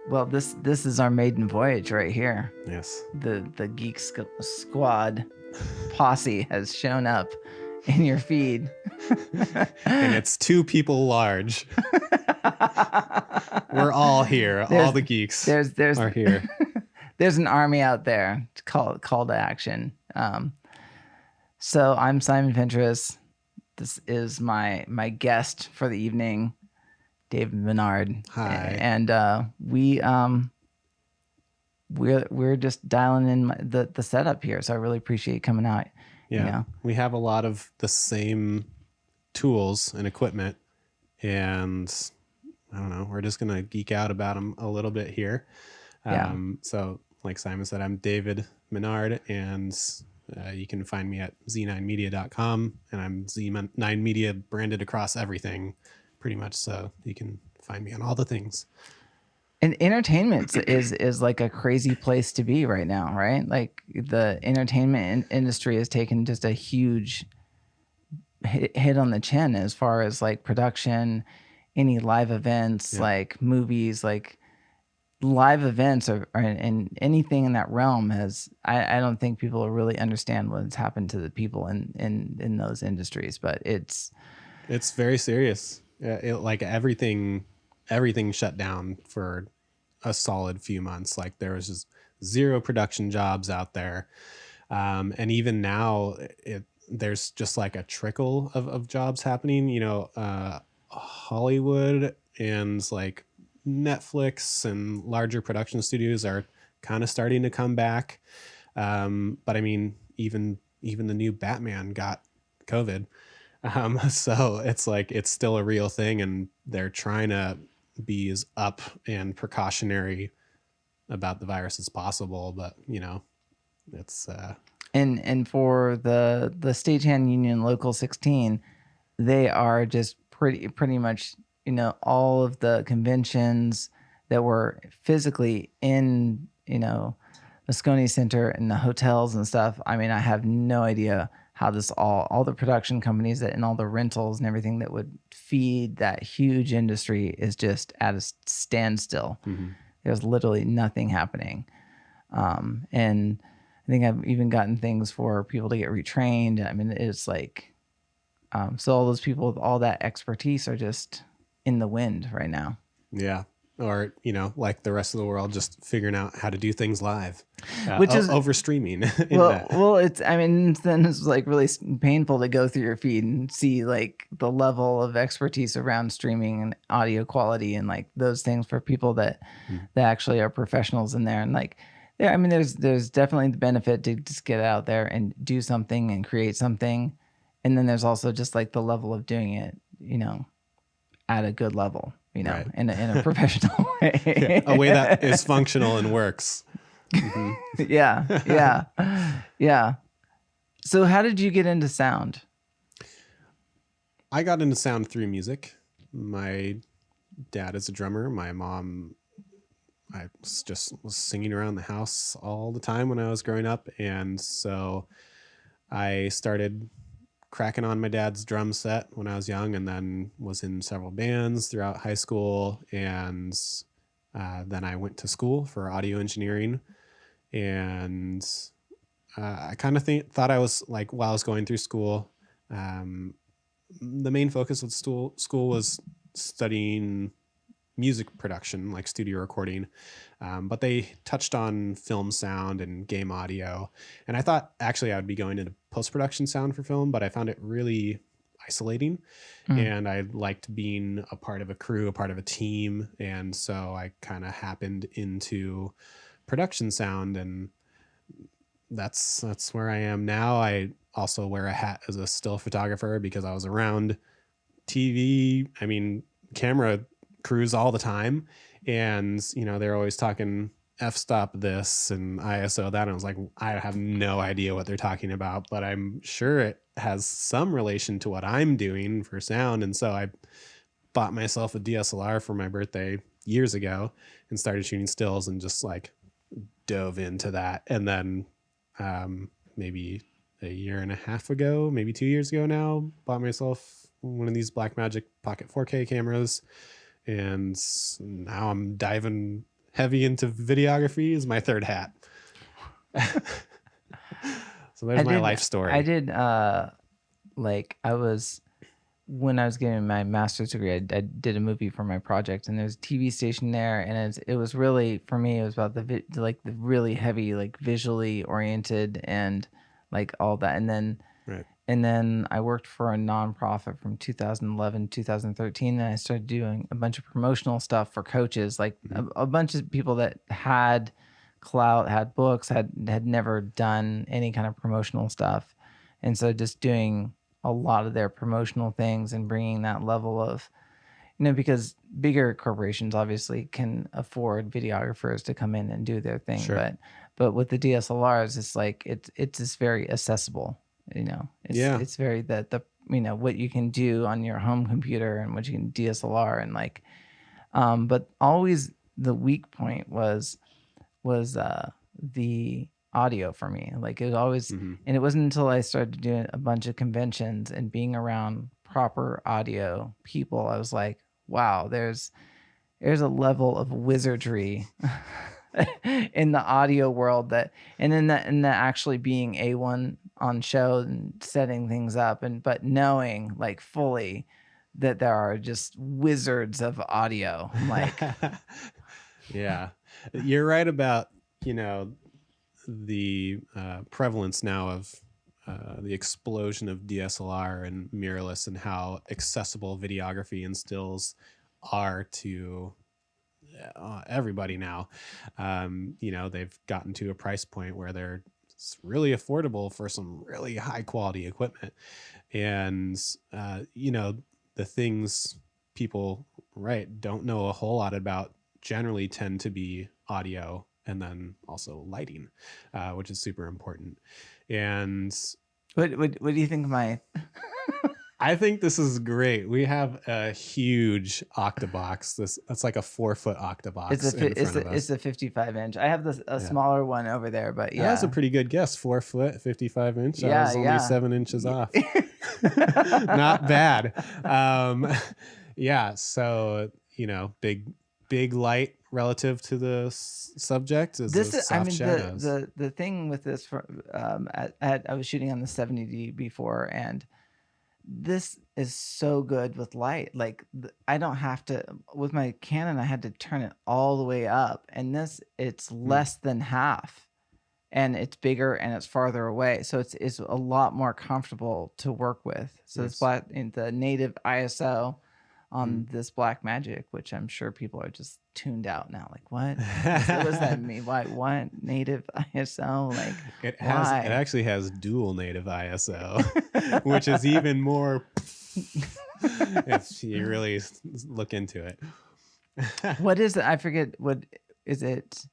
Well, this is our maiden voyage right here. Yes. The Geek Squad posse has shown up in your feed. And it's 2 people large. We're all here. All the geeks are here. There's an army out there to call to action. So I'm Simon Fentress. This is my guest for the evening, David Minard. Hi. And we're just dialing in the setup here. So I really appreciate you coming out. Yeah. You know? We have a lot of the same tools and equipment, and I don't know, we're just going to geek out about them a little bit here. So like Simon said, I'm David Minard, and you can find me at z9media.com, and I'm Z9 Media branded across everything pretty much. So you can find me on all the things. And entertainment is like a crazy place to be right now, right? Like the entertainment industry has taken just a huge hit on the chin as far as like production, any live events, like movies, like live events are and anything in that realm has, I don't think people really understand what's happened to the people in those industries, but it's very serious. Like everything shut down for a solid few months. Like there was just 0 production jobs out there. And even now there's just like a trickle of jobs happening, you know, Hollywood and like Netflix and larger production studios are kind of starting to come back. But I mean, even the new Batman got COVID. So it's like, it's still a real thing, and they're trying to be as up and precautionary about the virus as possible. But you know, it's and for the stagehand union local 16, they are just pretty much, you know, all of the conventions that were physically in, you know, Moscone Center and the hotels and stuff. I mean, I have no idea how this all the production companies that and all the rentals and everything that would feed that huge industry is just at a standstill. Mm-hmm. There's literally nothing happening. And I think I've even gotten things for people to get retrained. I mean, it's like, so all those people with all that expertise are just in the wind right now. Yeah. Or, you know, like the rest of the world, just figuring out how to do things live, which is over streaming. well, it's, I mean, then it's like really painful to go through your feed and see like the level of expertise around streaming and audio quality and like those things for people that actually are professionals in there. And like, yeah, I mean, there's definitely the benefit to just get out there and do something and create something. And then there's also just like the level of doing it, you know, at a good level, you know, right. in a professional way. Yeah, a way that is functional and works. Mm-hmm. Yeah. So how did you get into sound? I got into sound through music. My dad is a drummer. My mom, I was singing around the house all the time when I was growing up. And so I started cracking on my dad's drum set when I was young, and then was in several bands throughout high school. And then I went to school for audio engineering. And I kind of thought I was like, while I was going through school, the main focus of school was studying music production, like studio recording. But they touched on film sound and game audio. And I thought actually I would be going into post-production sound for film, but I found it really isolating. And I liked being a part of a crew, a part of a team. And so I kind of happened into production sound, and that's where I am now. I also wear a hat as a still photographer because I was around TV, I mean, camera crews all the time. And, you know, they're always talking f-stop this and ISO that. And I was like, I have no idea what they're talking about, but I'm sure it has some relation to what I'm doing for sound. And so I bought myself a DSLR for my birthday years ago and started shooting stills and just like dove into that. And then maybe a year and a half ago, maybe 2 years ago now, bought myself one of these Blackmagic Pocket 4K cameras. And now I'm diving heavy into videography is my third hat. So there's my life story. I did like I was when I was getting my master's degree, I did a movie for my project, and there's a TV station there, and it was really, for me, it was about the really heavy, like visually oriented, and like all that, Right. and then I worked for a nonprofit from 2011 2013, and I started doing a bunch of promotional stuff for coaches, like a bunch of people that had clout, had books, had never done any kind of promotional stuff, and so just doing a lot of their promotional things and bringing that level of, because bigger corporations obviously can afford videographers to come in and do their thing, Sure. but with the DSLRs, it's like it's just very accessible. Yeah. It's very the what you can do on your home computer and what you can DSLR, and like, but always the weak point was the audio for me. Like, it was always, Mm-hmm. and it wasn't until I started doing a bunch of conventions and being around proper audio people, I was like, wow, there's a level of wizardry in the audio world, that, and then that, and that actually being A1 on show and setting things up, and but knowing like fully that there are just wizards of audio. I'm like, Yeah, you're right about, the prevalence now of the explosion of DSLR and mirrorless, and how accessible videography and stills are to everybody now. They've gotten to a price point where they're really affordable for some really high quality equipment. And, the things people, right, don't know a whole lot about generally tend to be audio, and then also lighting, which is super important. And what do you think of my I think this is great. We have a huge octabox. That's like a 4-foot octabox in front of us. it's a 55-inch. I have a smaller one over there, but yeah, That's a pretty good guess. 4 foot, 55 inch. I Yeah, was only yeah. 7 inches off. Not bad. Yeah. So, big light relative to the subject is This the is, I soft mean, shadows. the thing with this, I was shooting on the 70D before, and this is so good with light. Like, I don't have to, with my Canon, I had to turn it all the way up, and it's less than half, and it's bigger and it's farther away, so it's a lot more comfortable to work with. So Nice. it's black in the native ISO on this Black Magic, which I'm sure people are just tuned out now. Like, what does that mean? What native ISO? Like, It why? actually has dual native ISO, which is even more if you really look into it. What is it? I forget. What is it?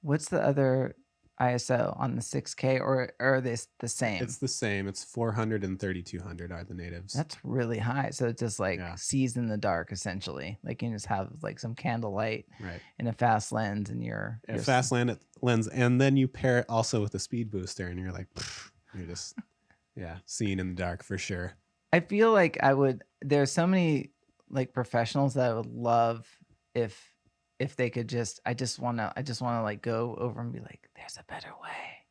What's the other ISO on the 6K, or are they the same? It's the same. It's 400 and 3200 are the natives. That's really high. So it's just like Yeah. sees in the dark, essentially. Like, you just have like some candlelight, Right, and a fast lens, and your fast lens, and then you pair it also with a speed booster, and you're like, you're just seeing in the dark for sure. I feel like there's so many like professionals that I would love if they could I just want to like go over and be like, there's a better way.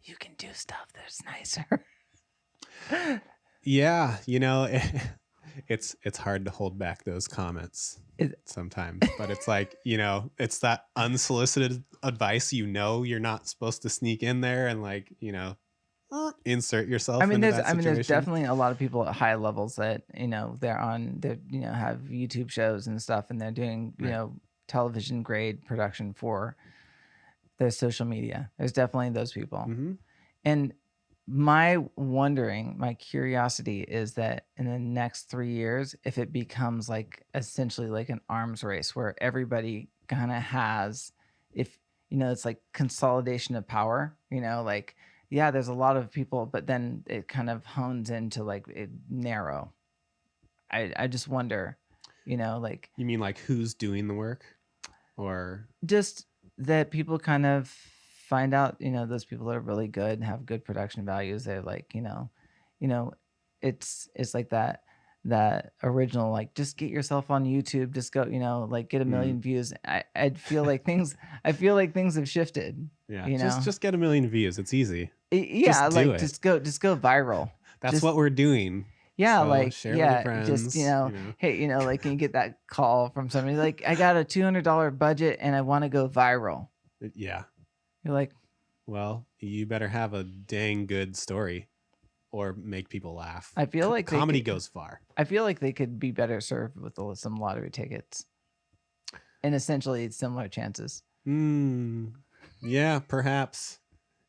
You can do stuff that's nicer. Yeah, it's hard to hold back those comments sometimes, but it's like, it's that unsolicited advice. You're not supposed to sneak in there and like, insert yourself into that situation. There's definitely a lot of people at high levels that, they're have YouTube shows and stuff, and they're doing, television grade production for their social media. There's definitely those people. Mm-hmm. And my curiosity is that in the next 3 years, if it becomes like essentially like an arms race where everybody kind of has, if, it's like consolidation of power, like, yeah, there's a lot of people, but then it kind of hones into like it narrow. I just wonder, like. You mean like who's doing the work, or just that people kind of find out, those people are really good and have good production values. They're like, it's like that. that original, like, just get yourself on YouTube, just go, like, get a Mm, million views. I'd feel like things I feel like things have shifted, yeah. you know. Just get a million views. It's easy. Yeah, Just do like, it. just go viral. That's Just what we're doing. yeah, So like, share with your yeah, just, friends, you know. hey, like, you get that call from somebody like, I got a $200 budget and I want to go viral. Yeah. You're like, Well, you better have a dang good story or make people laugh. I feel like they Comedy could goes far. I feel like they could be better served with some lottery tickets and essentially similar chances. Yeah, perhaps.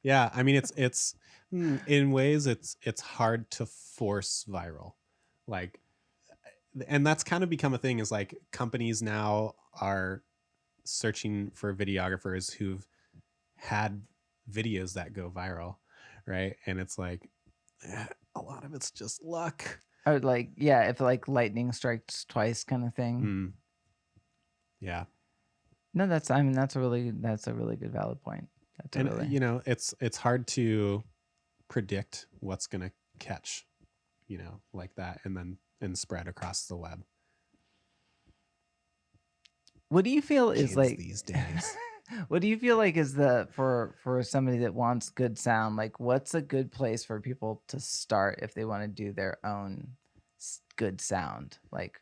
Yeah, I mean it's in ways it's hard to force viral. Like, and that's kind of become a thing, is like companies now are searching for videographers who've had videos that go viral, right? And it's like a lot of it's just luck. Or like, yeah, if like lightning strikes twice kind of thing. Mm, yeah. No, that's a really good valid point. That's a And really you know, it's hard to predict what's going to catch, you know, like that, and spread across the web. What do you feel is Kids like these days. what do you feel like is the for somebody that wants good sound, like what's a good place for people to start if they want to do their own good sound? Like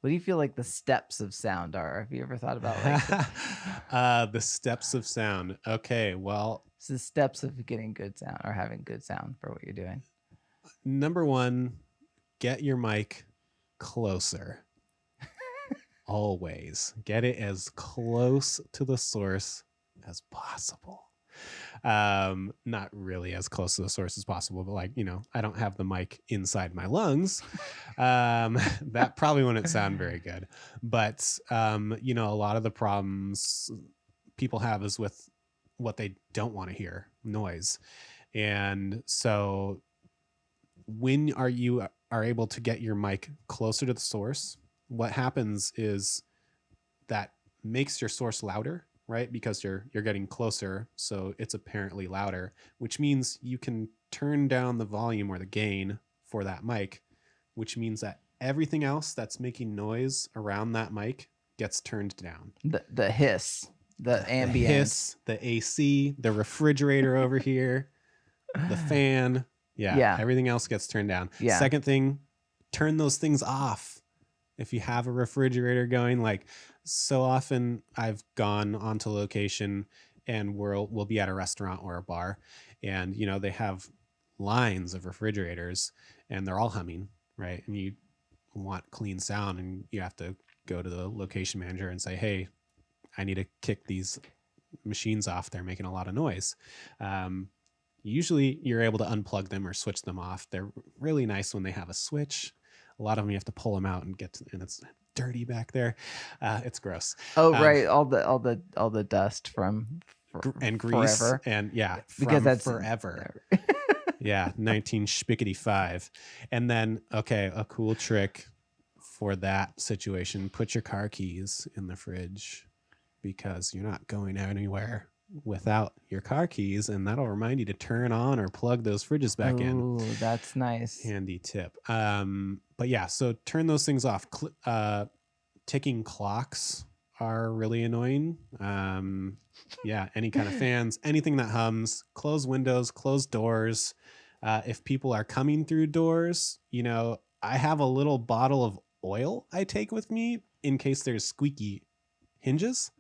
what do you feel like the steps of sound are? Have you ever thought about like The steps of sound. Okay, well, the steps of getting good sound or having good sound for what you're doing? number one, get your mic closer. Always get it as close to the source as possible. Not really as close to the source as possible, but like, you know, I don't have the mic inside my lungs. That probably wouldn't sound very good. But you know, a lot of the problems people have is with what they don't want to hear, noise. And so when you are able to get your mic closer to the source, what happens is that makes your source louder, right? Because you're getting closer, so it's apparently louder, which means you can turn down the volume or the gain for that mic, which means that everything else that's making noise around that mic gets turned down. The hiss, the The ambient. hiss, the AC, the refrigerator over here, the fan. Yeah, Yeah. everything else gets turned down. Yeah. Second thing, turn those things off. If you have a refrigerator going, like, so often I've gone onto location and we'll be at a restaurant or a bar, and you know, they have lines of refrigerators and they're all humming, right? And you want clean sound, and you have to go to the location manager and say, hey, I need to kick these machines off, they're making a lot of noise. Usually you're able to unplug them or switch them off. They're really nice when they have a switch. A lot of them you have to pull them out and and it's dirty back there. It's gross. Oh, right, all the dust from And grease forever. and yeah, Because from that's forever. Yeah, 1955. And then, okay, a cool trick for that situation: put your car keys in the fridge, because you're not going anywhere without your car keys, and that'll remind you to turn on or plug those fridges back in. Oh, that's nice. Handy tip. But yeah, so turn those things off. Ticking clocks are really annoying. Yeah, any kind of fans, anything that hums, close windows, close doors. If people are coming through doors, you know, I have a little bottle of oil I take with me in case there's squeaky hinges,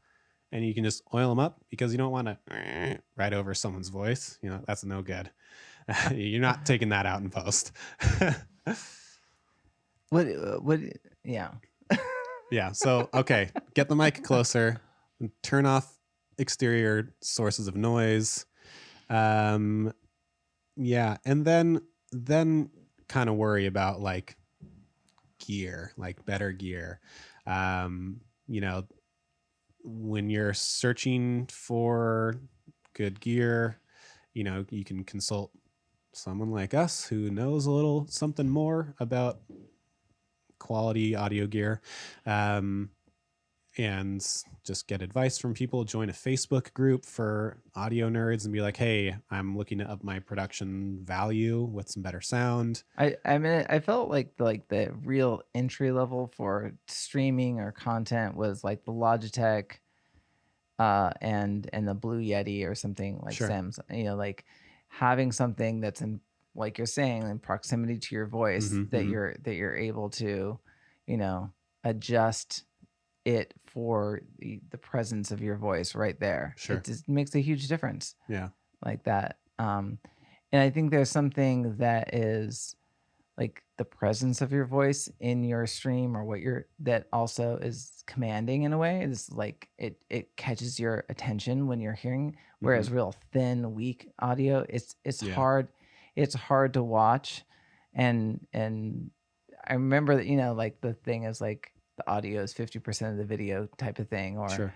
and you can just oil them up, because you don't want to right over someone's voice. You know, that's no good. You're not taking that out in post. What yeah. Yeah. So, okay, get the mic closer, and turn off exterior sources of noise. Yeah. And then kind of worry about like gear, like better gear. You know, when you're searching for good gear, you know, you can consult someone like us who knows a little something more about quality audio gear. and just get advice from people. Join a Facebook group for audio nerds and be like, hey, I'm looking to up my production value with some better sound. I mean, I felt like the real entry level for streaming or content was like the Logitech and the Blue Yeti or something like Sure. Samsung, like having something that's in, like you're saying, in proximity to your voice, that you're able to, adjust it for the presence of your voice right there. Sure. It just makes a huge difference. Yeah. Like that. And I think there's something that is like the presence of your voice in your stream, or that also is commanding in a way. It's like it catches your attention when you're hearing, whereas real thin, weak audio, it's hard. It's hard to watch. And I remember that, like the thing is like the audio is 50% of the video type of thing, or Sure.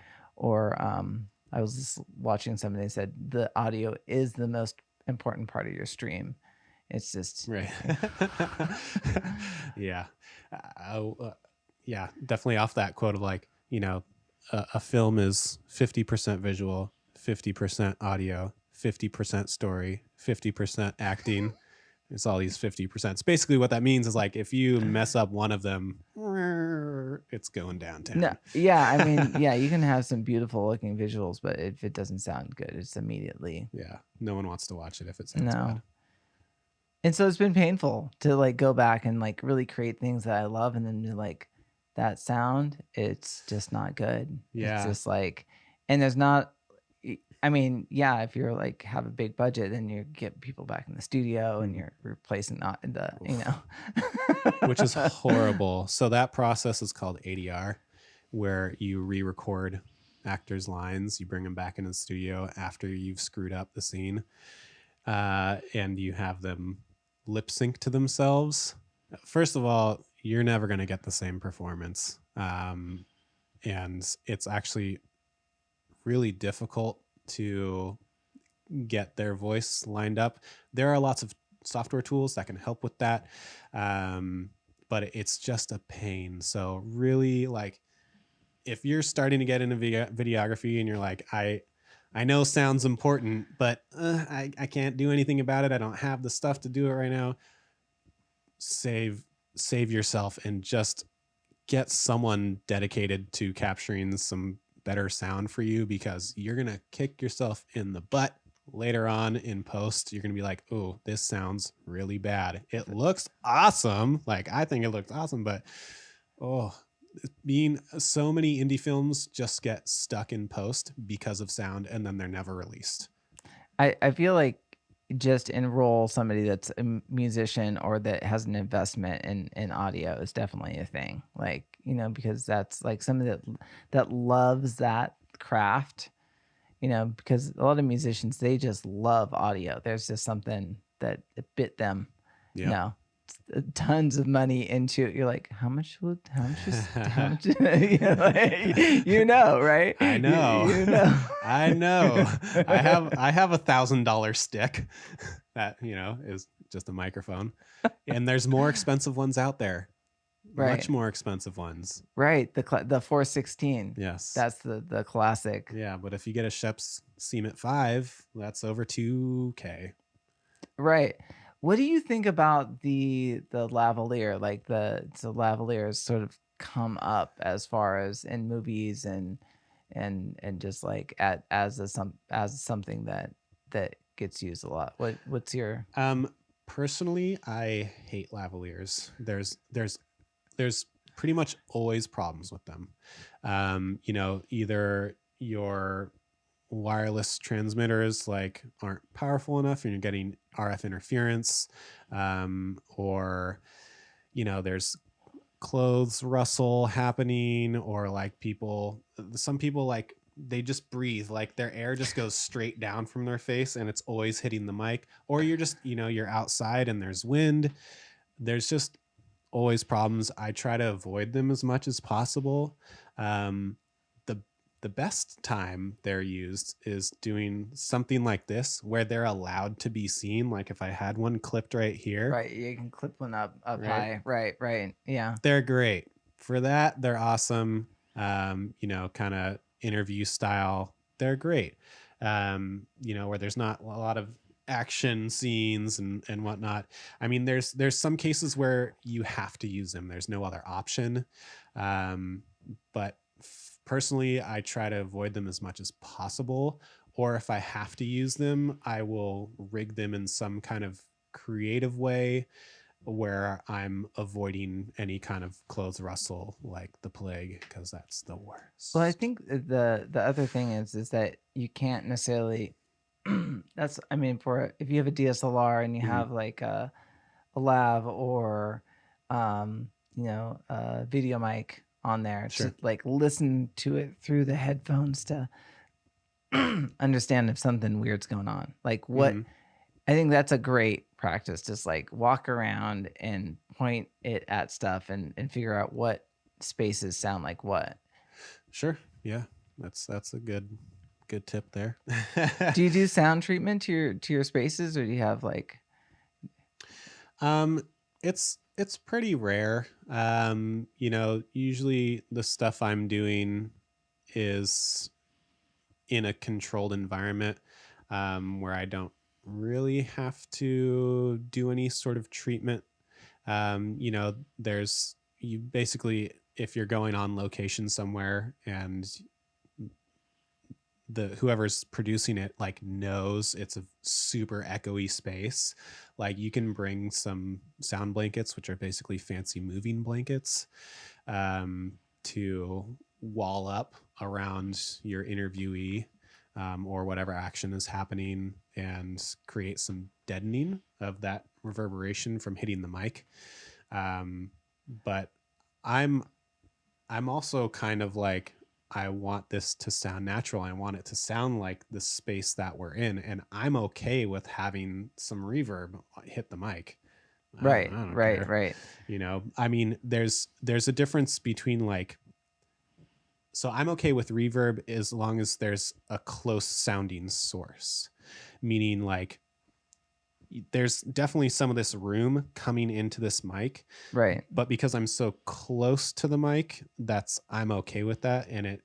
I was just watching somebody said the audio is the most important part of your stream. It's just right. Yeah. Yeah, definitely off that quote of like, a film is 50% visual, 50% audio, 50% story, 50% acting. It's all these 50%. Basically what that means is like, if you mess up one of them, it's going downtown. No, yeah, I mean, yeah, you can have some beautiful looking visuals, but if it doesn't sound good, it's immediately. Yeah, no one wants to watch it if it sounds bad. And so it's been painful to like go back and like really create things that I love, and then like that sound, it's just not good. Yeah. It's just like, and there's not, I mean, yeah, if you're like have a big budget, then you get people back in the studio and you're replacing which is horrible. So that process is called ADR, where you re-record actors' lines. You bring them back into the studio after you've screwed up the scene, and you have them lip sync to themselves. First of all, you're never going to get the same performance, and it's actually really difficult to get their voice lined up. There are lots of software tools that can help with that, but it's just a pain. So really, like, if you're starting to get into videography and you're like, I know sound's important, but I can't do anything about it, I don't have the stuff to do it right now, save yourself and just get someone dedicated to capturing some better sound for you, because you're gonna kick yourself in the butt later on in post. You're gonna be like, oh, this sounds really bad. It looks awesome, like I think it looks awesome, but being so many indie films just get stuck in post because of sound, and then they're never released. I feel like just enroll somebody that's a musician or that has an investment in audio is definitely a thing. Like, because that's like somebody that loves that craft, because a lot of musicians, they just love audio. There's just something that bit them, tons of money into it. You're like, how much right? I know. I know. I have $1,000 stick that is just a microphone, and there's more expensive ones out there, right? Much more expensive ones, right? The 416, yes, that's the classic. Yeah, but if you get a Sheps Cement 5, that's over $2,000, right? What do you think about the lavalier? Like the lavaliers sort of come up as far as in movies and just like as something that gets used a lot. What's your personally, I hate lavaliers. There's pretty much always problems with them. Either your wireless transmitters like aren't powerful enough and you're getting RF interference, or there's clothes rustle happening, or like some people like they just breathe, like their air just goes straight down from their face and it's always hitting the mic, or you're just you're outside and there's wind. There's just always problems. I try to avoid them as much as possible. The best time they're used is doing something like this where they're allowed to be seen. Like if I had one clipped right here. Right, you can clip one up right? High. Right, yeah. They're great. For that, they're awesome. kind of interview style, they're great. Where there's not a lot of action scenes and whatnot. I mean, there's some cases where you have to use them. There's no other option. But personally, I try to avoid them as much as possible. Or if I have to use them, I will rig them in some kind of creative way where I'm avoiding any kind of clothes rustle like the plague, because that's the Well, I worst. think the other thing is that you can't necessarily that's I mean for if you have a DSLR and you Mhm. have like a lav or a video mic on there to Sure. like listen to it through the headphones to understand if something weird's going on. Like what Hmm. I think that's a great practice. Just like walk around and point it at stuff and figure out what spaces sound like what. Sure. Yeah. That's a good tip there. Do you do sound treatment to your spaces, or do you have like um, it's pretty rare. Usually the stuff I'm doing is in a controlled environment, where I don't really have to do any sort of treatment. There's you basically, if you're going on location somewhere and the whoever's producing it like knows it's a super echoey space, like you can bring some sound blankets, which are basically fancy moving blankets, um, to wall up around your interviewee, or whatever action is happening, and create some deadening of that reverberation from hitting the mic. But I'm I'm also kind of like, I want this to sound natural. I want it to sound like the space that we're in, and I'm okay with having some reverb hit the mic. I right, don't right, care. right, I mean, there's a difference between like, so I'm okay with reverb as long as there's a close sounding source, meaning like there's definitely some of this room coming into this mic, right. but because I'm so close to the mic, I'm okay with that. And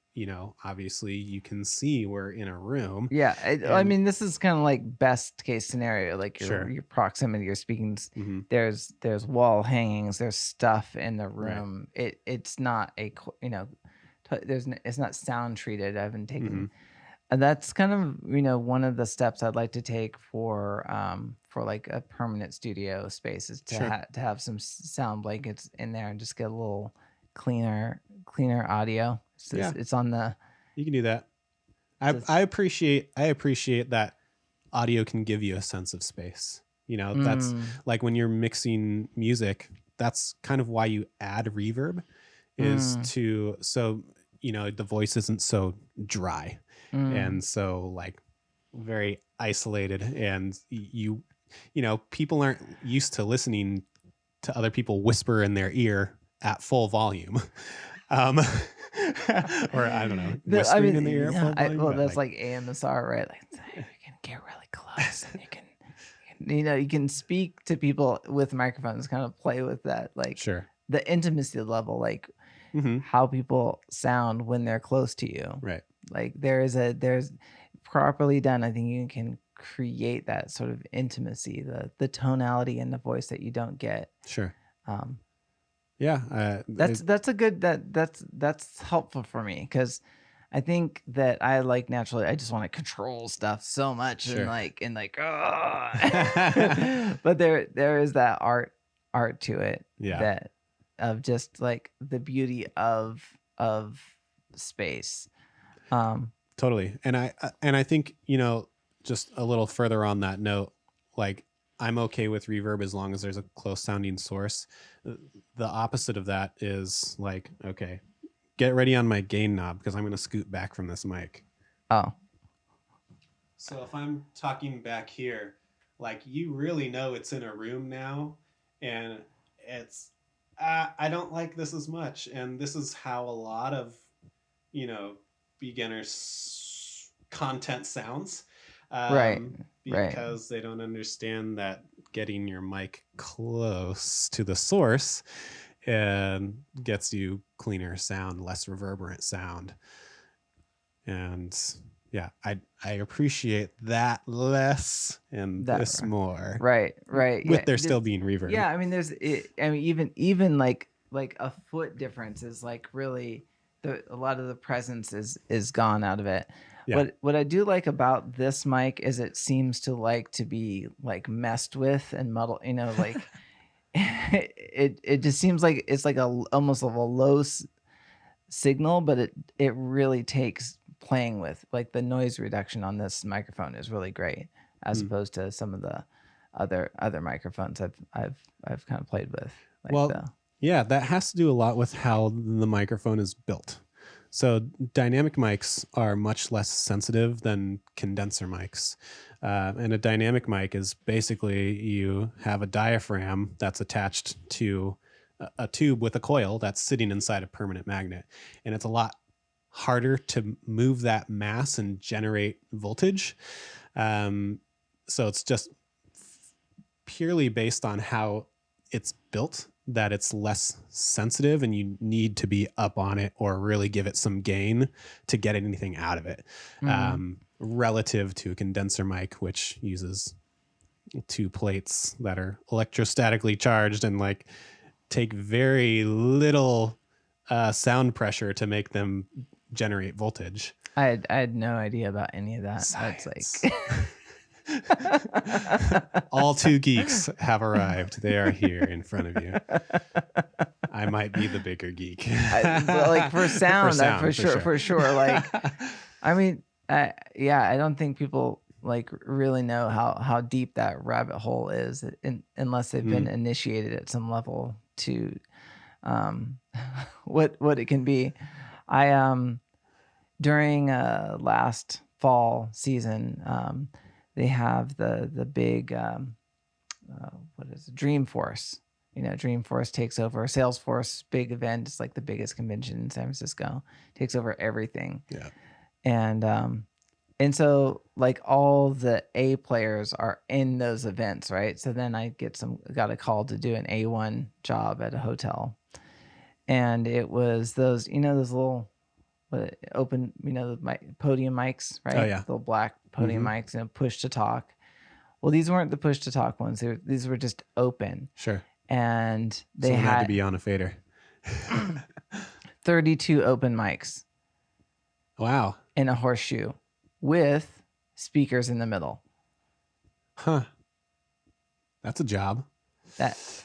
obviously you can see we're in a room. Yeah, I And mean, this is kind of like best case scenario, like sure. your proximity, your speaking. Hmm. There's wall hangings, there's stuff in the Right. room. It's not it's not sound treated. I've been Hmm. taking, and that's kind of one of the steps I'd like to take for like a permanent studio space is to Sure. to have some sound blankets in there and just get a little cleaner audio. Yeah, It's on the you can do that. just I appreciate that audio can give you a sense of space. That's mm, like when you're mixing music, that's kind of why you add reverb, is mm, to, so the voice isn't so dry mm. and so like very isolated, and people aren't used to listening to other people whisper in their ear at full volume. um or I don't know, I whispering in the mean, ear at yeah, full volume, well, but that's like, like AMSR, right? Like you can get really close, and you can speak to people with microphones, kind of play with that, like sure. the intimacy level, like Hmm. how people sound when they're close to you. Right. Like there's properly done. I think you can create that sort of intimacy, the tonality in the voice that you don't get. Sure. Um, Yeah. that's a good that's helpful for me because I think that I like naturally I just want to control stuff so much Sure. and like but there is that art to it Yeah. that of just like the beauty of space. Um Totally. And I think, just a little further on that note, like, I'm okay with reverb as long as there's a close sounding source. The opposite of that is like, okay, get ready on my gain knob because I'm going to scoot back from this mic. oh So if I'm talking back here, like, you really know it's in a room now, and it's, I don't like this as much, and this is how a lot of, you know beginners content sounds, right right because they don't understand that getting your mic close to the source and gets you cleaner sound, less reverberant sound. And yeah, I appreciate that less and That this more, right, yeah. with there still being reverb. Yeah, I mean, I mean, even like a foot difference is like really a lot of the presence is gone out of it. Yeah. What I do like about this mic is it seems to like to be like messed with and muddled. You know, like it just seems like it's like almost of a low signal, but it really takes playing with. Like the noise reduction on this microphone is really great as opposed to some of the other microphones I've kind of played with. Like Well, yeah, that has to do a lot with how the microphone is built. So dynamic mics are much less sensitive than condenser mics. And a dynamic mic is basically you have a diaphragm that's attached to a tube with a coil that's sitting inside a permanent magnet. And it's a lot harder to move that mass and generate voltage. So it's just purely based on how it's built that it's less sensitive, and you need to be up on it or really give it some gain to get anything out of it. Relative to a condenser mic, which uses two plates that are electrostatically charged and like take very little sound pressure to make them generate voltage. I had no idea about any of that. Science. That's like all two geeks have arrived. They are here in front of you. I might be the bigger geek. But like for sound, for sure. Like, I mean, yeah, I don't think people like really know how deep that rabbit hole is unless they've been initiated at some level to what it can be. I during last fall season, they have the big what is it? Dreamforce. You know, Dreamforce takes over Salesforce, big event. It's like the biggest convention in San Francisco. Takes over everything. Yeah. And so like all the A players are in those events, right? So then I got a call to do an A1 job at a hotel. And it was those, you know, those little open, you know, the podium mics, right? Oh, yeah. The little black podium mics and push to talk. Well, these weren't the push to talk ones. These were just open. Sure. And they Someone had to be on a fader. 32 open mics. Wow. In a horseshoe with speakers in the middle. Huh. That's a job. That's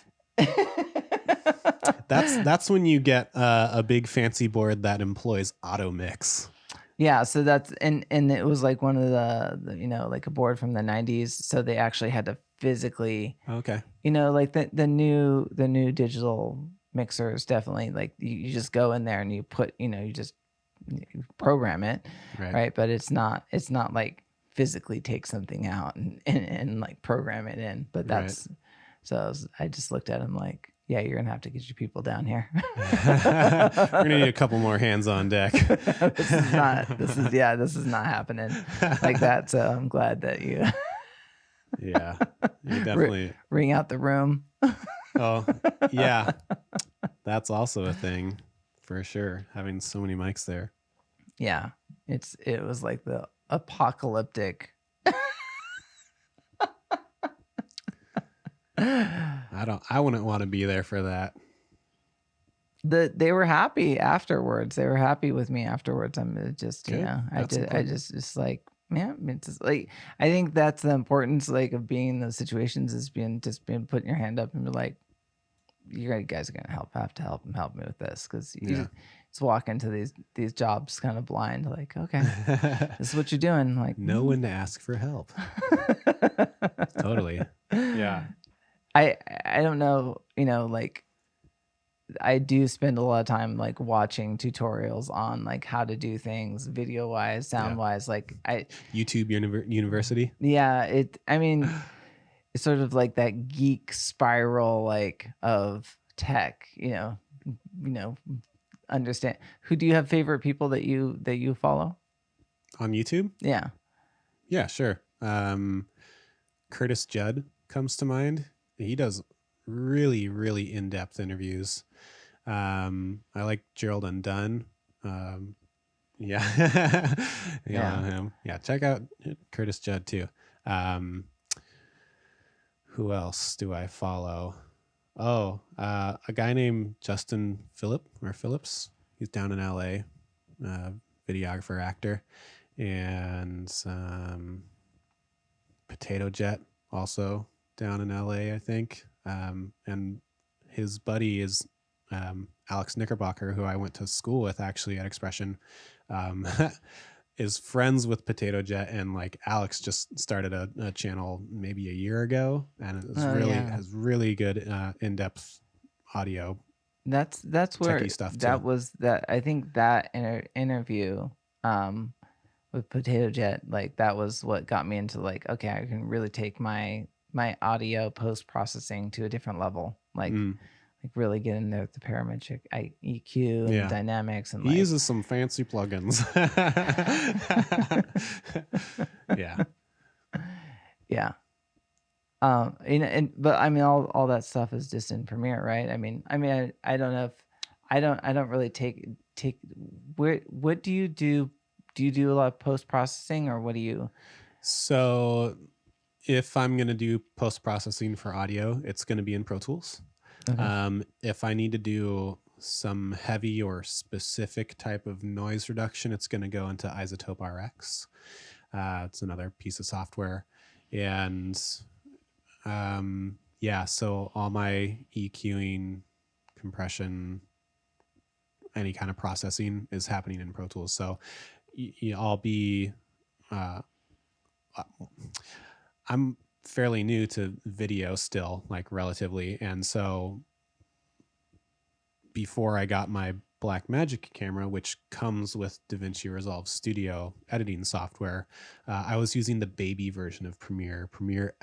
when you get a big fancy board that employs auto mix. Yeah, so that's and it was like one of the you know, like a board from the 90s, so they actually had to physically, okay, you know, like the new digital mixers, definitely like you just go in there and you put, you know, you just program it, right? But it's not like physically take something out and like program it in. But that's so I just looked at him like, yeah, you're gonna have to get your people down here. We're gonna need a couple more hands on deck. This is not happening like that. So I'm glad that you yeah, you definitely ring out the room. Oh yeah, that's also a thing for sure, having so many mics there. Yeah, it was like the apocalyptic. I wouldn't want to be there for that. They were happy afterwards. They were happy with me afterwards. I'm just, you know, I just like, yeah, it's just like, I think that's the importance like of being in those situations is being putting your hand up and be like, you guys are gonna have to help me with this, because you just walk into these jobs kind of blind, like, okay, this is what you're doing, like know when to ask for help. Totally. Yeah. I don't know, you know, like I do spend a lot of time like watching tutorials on like how to do things video wise, sound wise, like YouTube University. Yeah, I mean, it's sort of like that geek spiral like of tech, you know, understand. Who do you have favorite people that you follow on YouTube? Yeah, sure. Curtis Judd comes to mind. He does really, really in-depth interviews. I like Gerald Undone. Yeah. You know Yeah. him. Yeah, check out Curtis Judd too. Um, who else do I follow? Oh, a guy named Justin Phillips. He's down in LA, videographer, actor, and Potato Jet also down in LA, I think. And his buddy is Alex Knickerbocker, who I went to school with actually at Expression. Um, is friends with Potato Jet, and like Alex just started a channel maybe a year ago, and it's Oh really yeah. has really good in-depth audio That's where techie stuff too. that was that I think that interview um with Potato Jet, like that was what got me into like, okay, I can really take my audio post processing to a different level. Mm, Like really get in there with the parametric EQ and yeah, dynamics and he like uses some fancy plugins. Yeah. yeah. And but I mean all that stuff is just in Premiere, right? I don't know if I don't really take where what do you do? Do you do a lot of post processing or what do you? So if I'm going to do post processing for audio, it's going to be in Pro Tools. Okay. If I need to do some heavy or specific type of noise reduction, it's going to go into Isotope RX. It's another piece of software. And yeah, so all my EQing, compression, any kind of processing is happening in Pro Tools. So I'll be, uh, I'm fairly new to video still, like relatively. And so before I got my Blackmagic camera, which comes with DaVinci Resolve Studio editing software, I was using the baby version of Premiere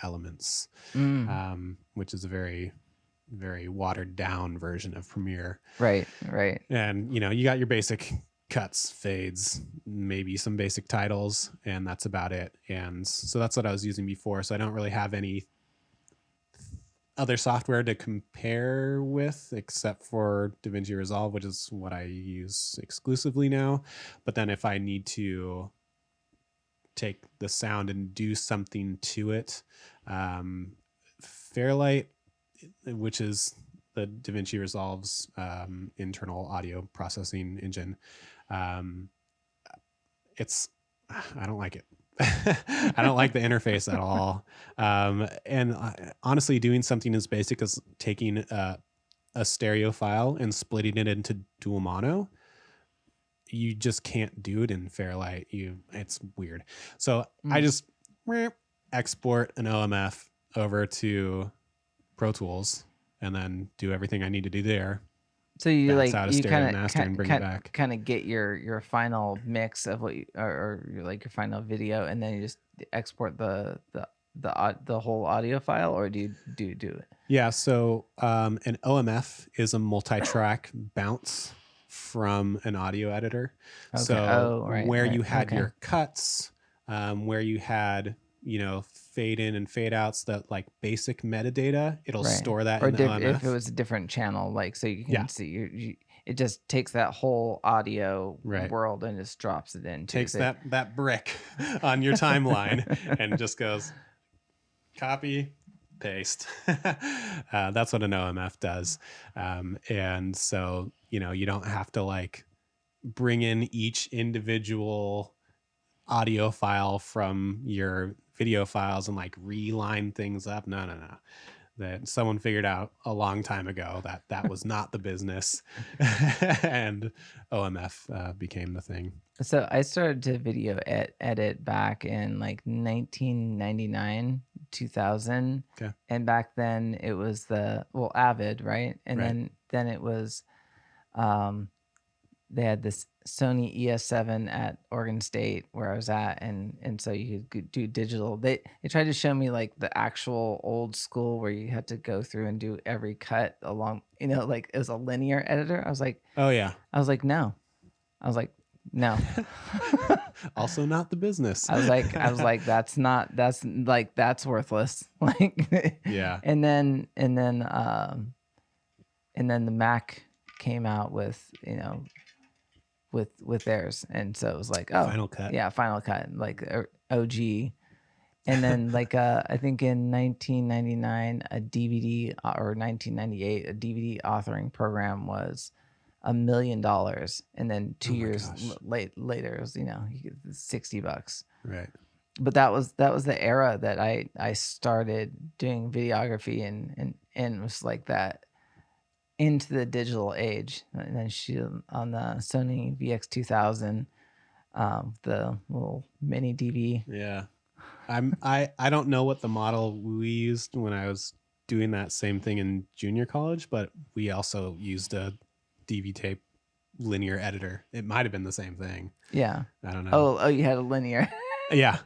Elements, Mm, which is a very, very watered down version of Premiere. right, right. And you got your basic cuts, fades, maybe some basic titles, and that's about it. And so that's what I was using before. So I don't really have any other software to compare with except for DaVinci Resolve, which is what I use exclusively now. But then if I need to take the sound and do something to it, Fairlight, which is the DaVinci Resolve's internal audio processing engine, it's I don't like it. I don't like the interface at all. And honestly, doing something as basic as taking a stereo file and splitting it into dual mono, you just can't do it in Fairlight. It's weird. So I Mm. just export an OMF over to Pro Tools and then do everything I need to do there. So you Bounce like out a you stereo master and bring it back. kind of get your final mix of what you or your, like your final video, and then you just export the whole audio file, or do you do it? Yeah, so an OMF is a multi-track bounce from an audio editor. Okay. So Oh, right, where right. you had Okay. your cuts, where you had fade in and fade outs, that like basic metadata, it'll Right. store that Or in the if it OMF. was a different channel, like so you Yeah, can see it just takes that whole audio right. world and just drops it into. Takes So that brick on your timeline and just goes copy, paste. That's what an OMF does. And so, you don't have to like bring in each individual audio file from your video files and like reline things up. No. That someone figured out a long time ago that was not the business. And OMF became the thing. So I started to video edit back in like 1999, 2000. Okay. And back then it was Avid, right? And Right. then it was um they had this Sony ES7 at Oregon State where I was at, and so you could do digital. They tried to show me like the actual old school where you had to go through and do every cut along, like it was a linear editor. Oh yeah. I was like, no. I was like, No. Also not the business. That's worthless. Like, Yeah. and then the Mac came out with, with theirs, and so it was like, oh Final Cut. yeah, Final Cut, like OG. And then like I think in 1999 a DVD, or 1998 a DVD authoring program was $1 million, and then 2 years later it was, you get $60. Right. But that was the era that I started doing videography, and it was like that into the digital age. And then she on the Sony VX2000, the little mini DV. Yeah. I don't know what the model we used when I was doing that same thing in junior college, but we also used a DV tape linear editor. It might have been the same thing. Yeah. I don't know. Oh, you had a linear. Yeah.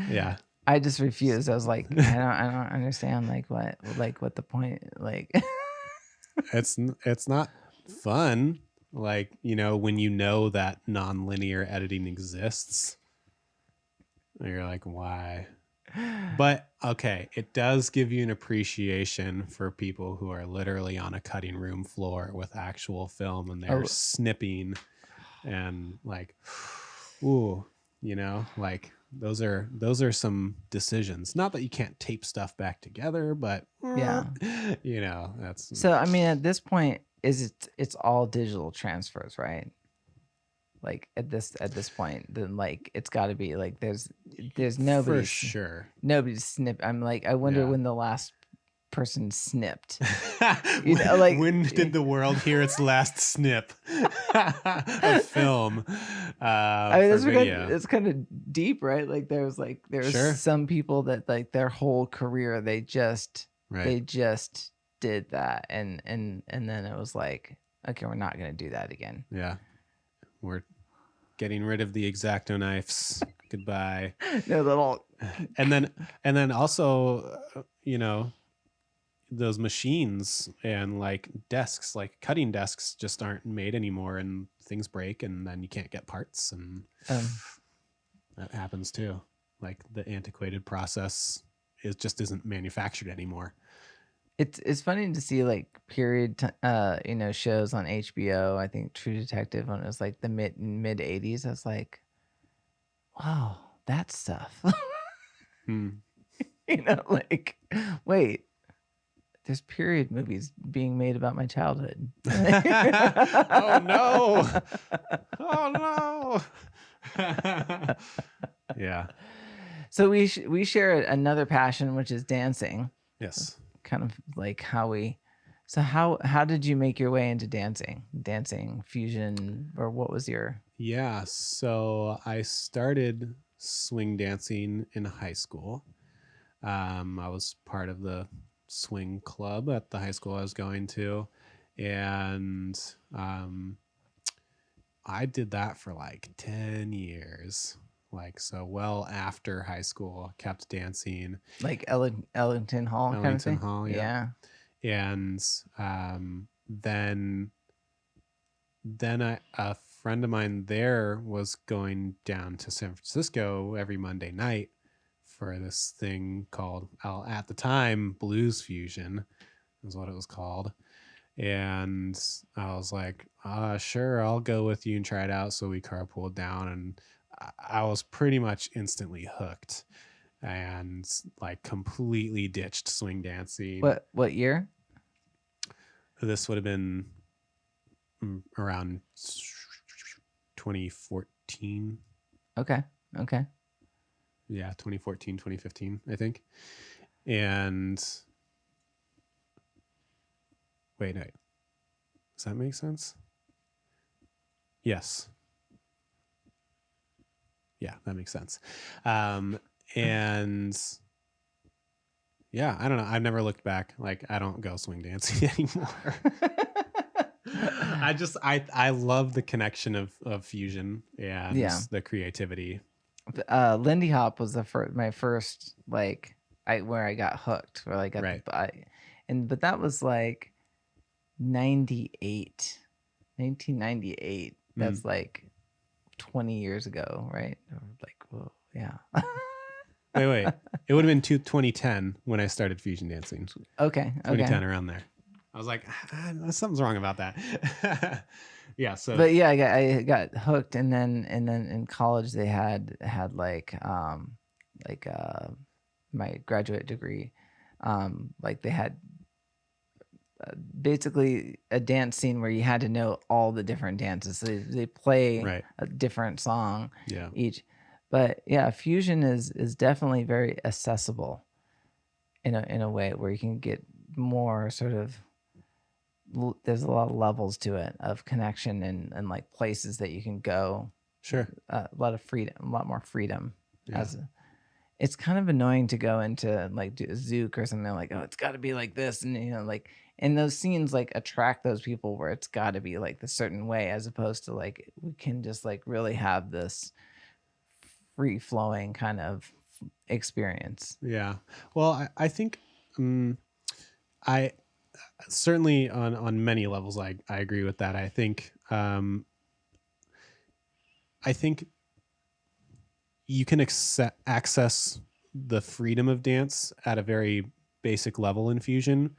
Yeah. I just refused. I was like, I don't understand what the point, like. It's not fun. Like, when you know that non-linear editing exists, you're like, why? But okay, it does give you an appreciation for people who are literally on a cutting room floor with actual film, and they're snipping and like, ooh, like those are some decisions. Not that you can't tape stuff back together, but Yeah. that's So I mean, at this point, it's all digital transfers, right? Like at this point, then like it's got to be like there's nobody for sure. Nobody's snip. I'm like, I wonder when the last person snipped. Like, when did the world hear its last snip of film? I mean, video? it's kind of deep, right? Like there's Sure. some people that like their whole career they just did that, and then it was like, okay, we're not gonna do that again. Yeah, we're getting rid of the X-Acto knives. Goodbye. No, little. And then also, those machines and like desks, like cutting desks, just aren't made anymore, and things break, and then you can't get parts, and that happens too. Like the antiquated process just isn't manufactured anymore. It's funny to see like period shows on HBO. I think True Detective, when it was like the mid 80s, I was like, wow, that stuff. Like, wait, there's period movies being made about my childhood. Oh no. Oh no. Yeah. So we share another passion, which is dancing. Yes. Kind of like how did you make your way into dancing fusion, or what was your? Yeah, so I started swing dancing in high school. I was part of the swing club at the high school I was going to, and I did that for like 10 years. Like, so well after high school, kept dancing. Like Ellington Hall kind of thing? Hall, yeah. And then a friend of mine there was going down to San Francisco every Monday night for this thing called, at the time, Blues Fusion is what it was called. And I was like, sure, I'll go with you and try it out. So we carpooled down, and I was pretty much instantly hooked, and like completely ditched swing dancing. What year? This would have been around 2014. Okay. Yeah, 2014, 2015, I think. And wait. Does that make sense? Yes. Yeah, that makes sense. And yeah, I don't know. I've never looked back. Like, I don't go swing dancing anymore. I love the connection of fusion and the creativity. Lindy Hop was my first like where I got hooked, where I got but that was like 1998. That's like 20 years ago, right? Or like, well, yeah. Wait. It would have been 2010 when I started fusion dancing. Okay. 2010, around there. I was like, something's wrong about that. Yeah. So, But yeah, I got hooked, and then in college they had like my graduate degree, like they had basically a dance scene where you had to know all the different dances. So they play right. a different song Yeah. each. But yeah, fusion is definitely very accessible in a way where you can get more sort of there's a lot of levels to it of connection and like places that you can go. Sure. A lot of freedom, a lot more freedom. Yeah. It's kind of annoying to go into like do a zouk or something like, oh, it's got to be like this, and like, and those scenes like attract those people where it's got to be like the certain way, as opposed to like we can just like really have this free flowing kind of experience. Yeah. Well, I think I certainly on many levels I agree with that. I think you can access the freedom of dance at a very basic level in fusion.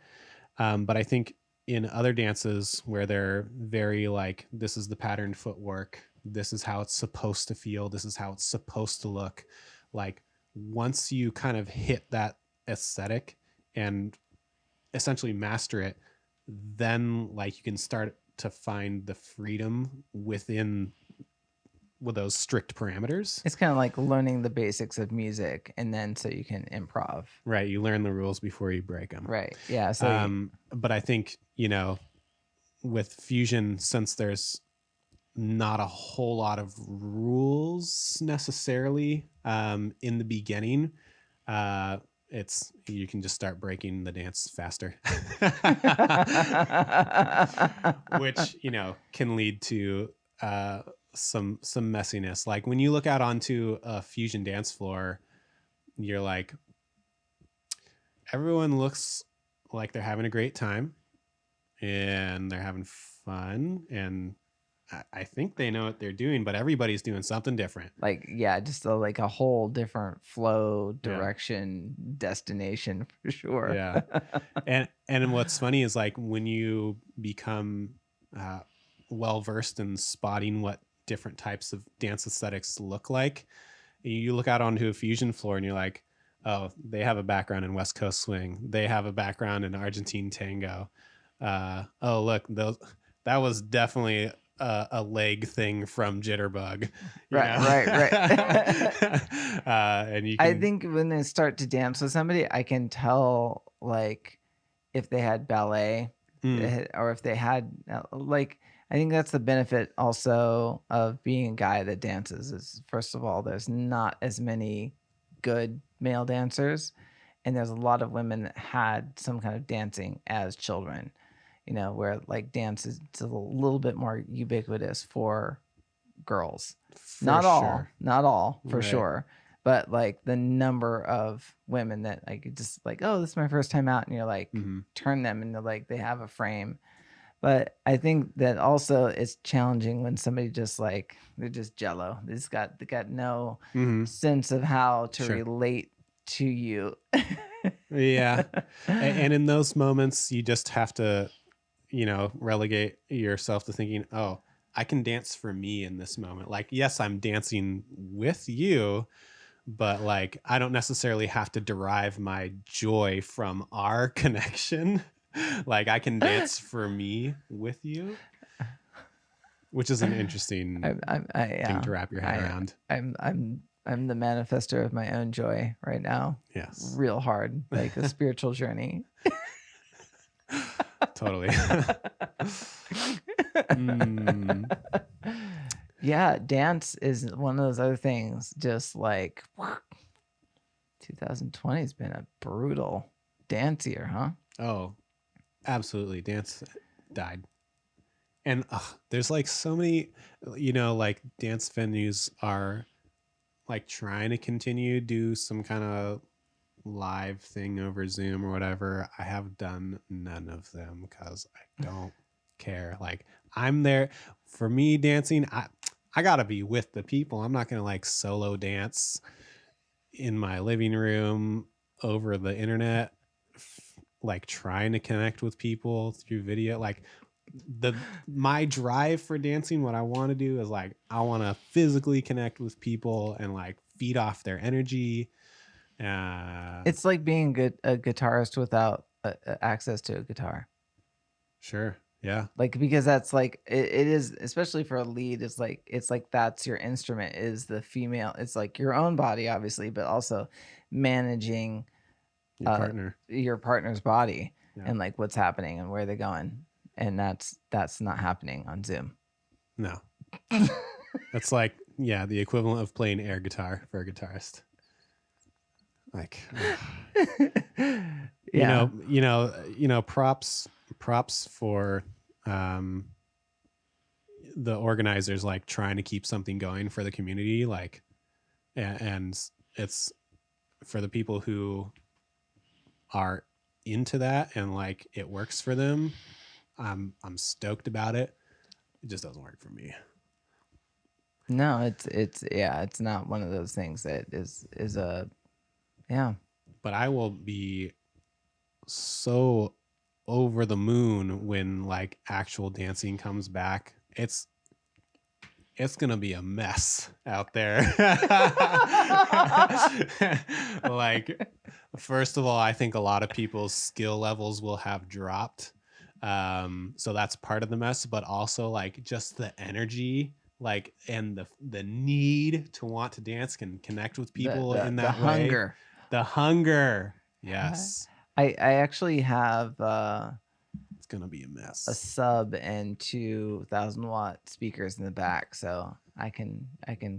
But I think in other dances where they're very like, this is the patterned footwork, this is how it's supposed to feel, this is how it's supposed to look. Like once you kind of hit that aesthetic and essentially master it, then like you can start to find the freedom within with those strict parameters. It's kind of like learning the basics of music, and then so you can improv. Right. You learn the rules before you break them. Right. Yeah. So but I think, with fusion, since there's not a whole lot of rules necessarily in the beginning, it's you can just start breaking the dance faster, which can lead to some messiness. Like when you look out onto a fusion dance floor, you're like, everyone looks like they're having a great time and they're having fun, and I think they know what they're doing, but everybody's doing something different. like, yeah, just like a whole different flow, direction, destination for sure. Yeah. And what's funny is like when you become well versed in spotting what different types of dance aesthetics look like, you look out onto a fusion floor and you're like, oh, they have a background in West Coast swing, they have a background in Argentine tango. Oh, look, that was definitely a leg thing from Jitterbug. Right. And I think when they start to dance with somebody, I can tell like if they had ballet or if they had like, I think that's the benefit also of being a guy that dances is, first of all, there's not as many good male dancers, and there's a lot of women that had some kind of dancing as children, where like dance is a little bit more ubiquitous for girls. Not all, for right. sure. But like the number of women that like just like, oh, this is my first time out, and you're like, turn them into like they have a frame. But I think that also it's challenging when somebody just like they're just jello. They got no sense of how to relate to you. Yeah. And in those moments, you just have to, relegate yourself to thinking, oh, I can dance for me in this moment. Like, yes, I'm dancing with you, but like, I don't necessarily have to derive my joy from our connection. Like, I can dance for me with you, which is an interesting thing to wrap your head around. I'm the manifester of my own joy right now. Yes. Real hard, like a spiritual journey. Totally. Yeah, dance is one of those other things. Just like 2020 has been a brutal dance year, huh? Oh, absolutely. Dance died. And there's like so many, like dance venues are like trying to continue do some kind of live thing over Zoom or whatever. I have done none of them because I don't care. Like I'm there for me dancing. I gotta be with the people. I'm not gonna like solo dance in my living room over the internet, like trying to connect with people through video. Like my drive for dancing, what I want to do is like I want to physically connect with people and like feed off their energy. It's like being a guitarist without access to a guitar. Sure. Yeah. Like, because that's like it is, especially for a lead, it's like that's your instrument, is the female. It's like your own body, obviously, but also managing Your partner. your partner's body, Yeah. and like what's happening and where they're going. And that's not happening on Zoom. No. That's like, yeah, the equivalent of playing air guitar for a guitarist. Like, Yeah. props for the organizers, like trying to keep something going for the community, like, and it's for the people who are into that and like it works for them. I'm stoked about it. It just doesn't work for me. No, it's not one of those things that is a, yeah. But I will be so over the moon when like actual dancing comes back. It's gonna be a mess out there. Like, first of all, I think a lot of people's skill levels will have dropped, so that's part of the mess. But also like just the energy, like, and the need to want to dance can connect with people in that the way. hunger. The hunger. Yes. I actually have It's gonna be a mess. a sub and 2,000-watt speakers in the back, so I can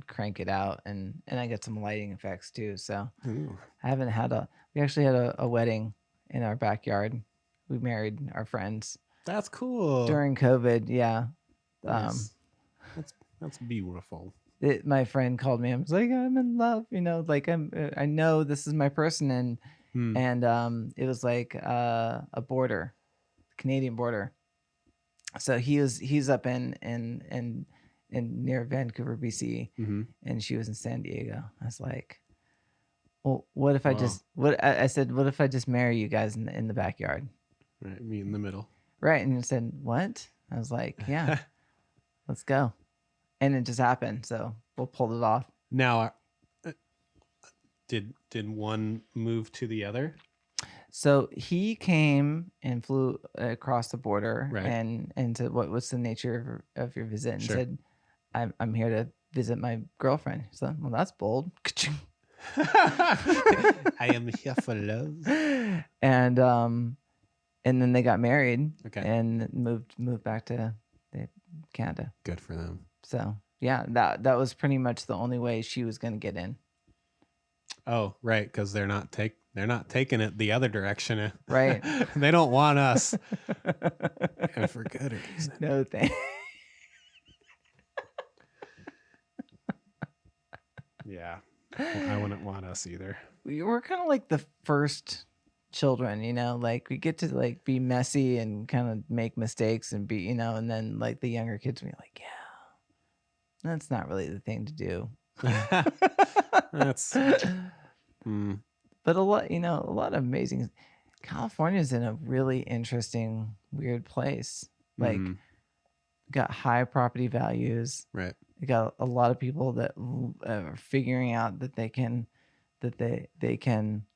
crank it out, and I get some lighting effects too. So Ooh. I haven't had we actually had a wedding in our backyard. We married our friends. That's cool. During COVID. Yeah. Nice. That's beautiful. My friend called me and was like, I'm in love, like I know this is my person. And it was like a border, Canadian border. So he's up in near Vancouver, BC, mm-hmm. and she was in San Diego. I was like, well, what if I said, what if I just marry you guys in the backyard? Right, me in the middle. Right. And he said, what? I was like, yeah, let's go. And it just happened. So we'll pull it off. Now, did one move to the other? So he came and flew across the border, right. and said, what's the nature of your visit? And sure. said, I'm here to visit my girlfriend. So, well, that's bold. I am here for love. And then they got married. Okay. And moved back to Canada. Good for them. So yeah, that was pretty much the only way she was going to get in. Oh, right, because they're not taking it the other direction. Right. They don't want us. And for good reason. No thanks. Yeah. I wouldn't want us either. We're kind of like the first children, like we get to like be messy and kind of make mistakes and be, and then like the younger kids will be like, yeah, that's not really the thing to do. That's But a lot of amazing. California's in a really interesting, weird place. Like, got high property values. Right. You got a lot of people that are figuring out that they can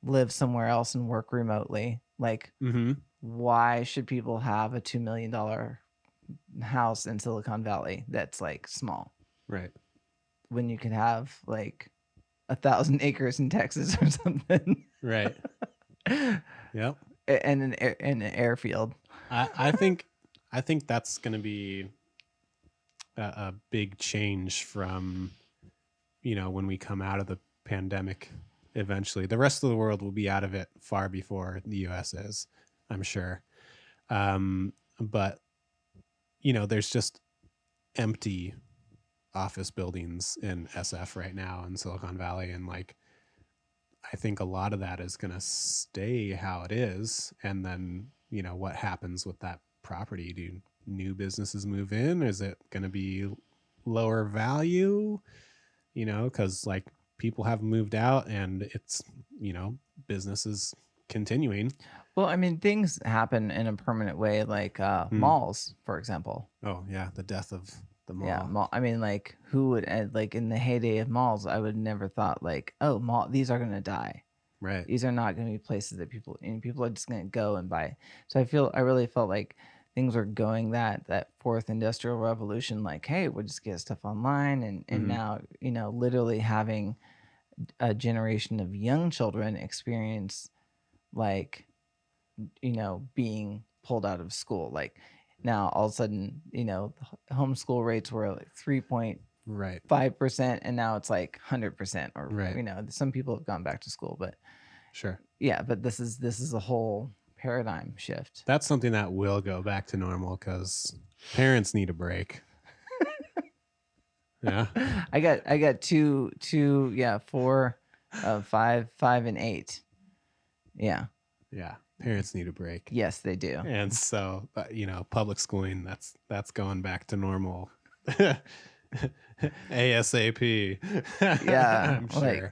live somewhere else and work remotely. Like, why should people have a $2 million house in Silicon Valley that's like small? Right. When you could have like 1,000 acres in Texas or something. Right. Yep. And an airfield. I think that's going to be a big change from, when we come out of the pandemic. Eventually, the rest of the world will be out of it far before the U.S. is, I'm sure. But there's just empty office buildings in SF right now in Silicon Valley, and like I think a lot of that is going to stay how it is. And then what happens with that property? Do new businesses move in? Is it going to be lower value, because like people have moved out and it's, business is continuing. Well, I mean, things happen in a permanent way, like Hmm. malls, for example. Oh yeah, the death of the Yeah, mall. mall. I mean, like, who would like in the heyday of malls? I would never thought like, oh, mall. These are gonna die. Right. These are not going to be places that people are just going to go and buy. So I really felt like things were going that fourth industrial revolution. Like, hey, we'll just get stuff online, and Hmm. now literally having a generation of young children experience like being pulled out of school. Like now all of a sudden homeschool rates were like 3.5%, Right. and now it's like 100%, or Right. some people have gone back to school, but Sure. yeah, but this is a whole paradigm shift. That's something that will go back to normal because parents need a break. Yeah. I got two, yeah, 4, 5 and 8. Yeah. Yeah. Parents need a break. Yes, they do. And so, public schooling, that's going back to normal. ASAP. Yeah, I'm like sure.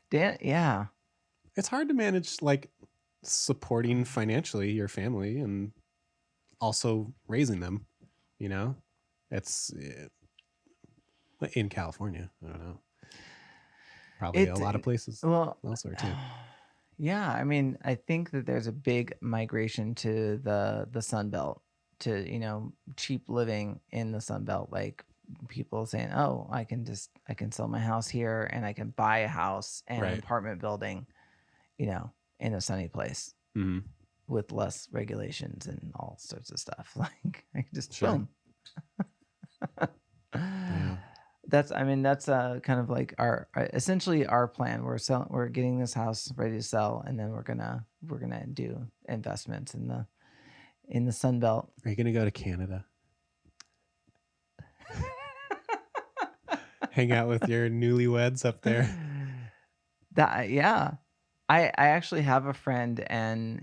Dan, yeah. It's hard to manage like supporting financially your family and also raising them, you know? It's in California. I don't know. Probably a It lot of places well, elsewhere too. yeah, I mean, I think that there's a big migration to the Sun Belt, to cheap living in the Sun Belt. Like people saying, "Oh, I can sell my house here, and I can buy a house and an Right. apartment building, in a sunny place Mm-hmm. with less regulations and all sorts of stuff." Like I can just Sure. boom. Yeah. That's kind of like our essentially our plan. We're getting this house ready to sell, and then we're gonna do investments in the Sun Belt. Are you going to go to Canada? Hang out with your newlyweds up there? That yeah. I actually have a friend, and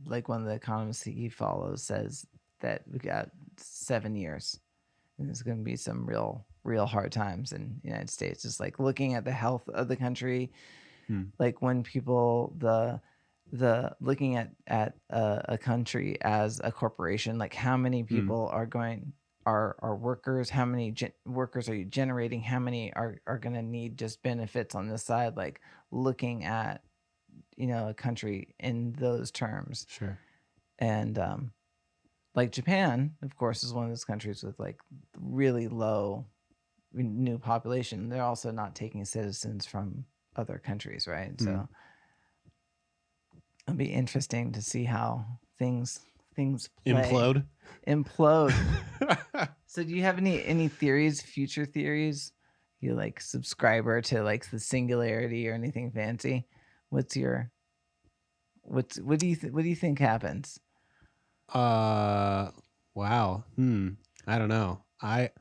like one of the economists he follows says that we got 7 years, and there's going to be some real hard times in the United States. Just like looking at the health of the country, Hmm. like when people the looking at a country as a corporation, like how many people are workers, how many workers are you generating, how many are going to need just benefits on this side, like looking at a country in those terms. Sure. And like Japan, of course, is one of those countries with like really low new population. They're also not taking citizens from other countries, right? So it'll be interesting to see how things play. Implode. So do you have any theories, future theories? You like subscriber to like the singularity or anything fancy? What do you think happens? Wow. I don't know. I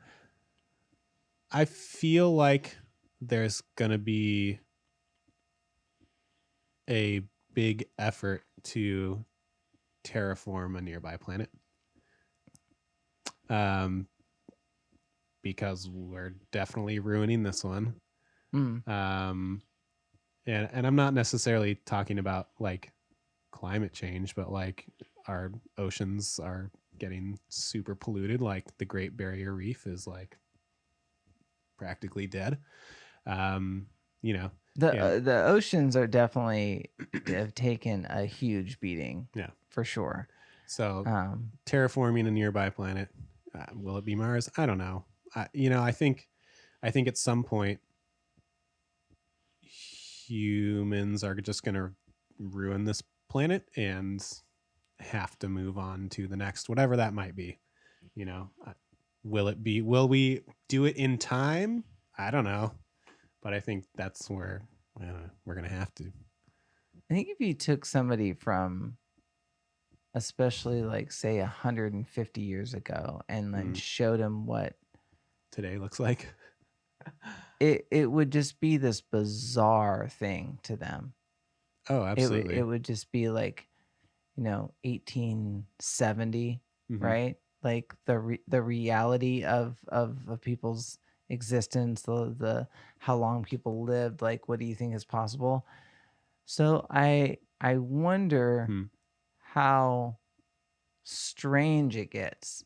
feel like there's gonna be a big effort to terraform a nearby planet. Because we're definitely ruining this one. And I'm not necessarily talking about like climate change, but like our oceans are getting super polluted. Like the Great Barrier Reef is like practically dead. Yeah. The oceans are definitely have taken a huge beating. Yeah. For sure. So terraforming a nearby planet, will it be Mars? I don't know. I think at some point humans are just going to ruin this planet and have to move on to the next, whatever that might be. Will we do it in time? I don't know, but I think that's where we're going to have to. I think if you took somebody from, especially like say 150 years ago, and then showed them what today looks like, it would just be this bizarre thing to them. Oh, absolutely. It would just be like 1870, Mm-hmm. right? Like the reality of people's existence, the how long people lived, like what do you think is possible? So I wonder Hmm. how strange it gets.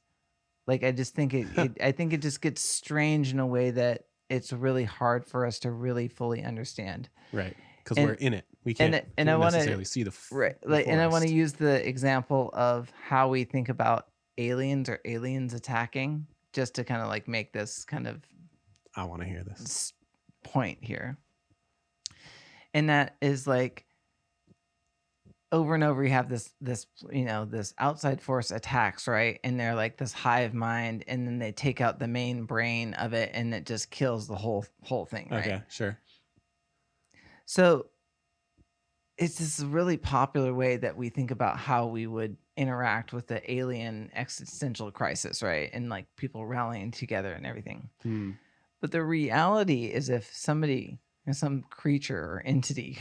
Like I just think I think it just gets strange in a way that it's really hard for us to really fully understand. Right. Because we're And in it. We and can't I want to necessarily see right the like and I want to forest. use the example of how we think about aliens or aliens attacking, just to kind of like make this kind of I want to hear this. point here. And that is like over and over you have this outside force attacks, right? And they're like this hive mind, and then they take out the main brain of it and it just kills the whole thing, right? Okay, sure. So it's this really popular way that we think about how we would interact with the alien existential crisis, right? And like people rallying together and everything. Hmm. But the reality is, if somebody, some creature or entity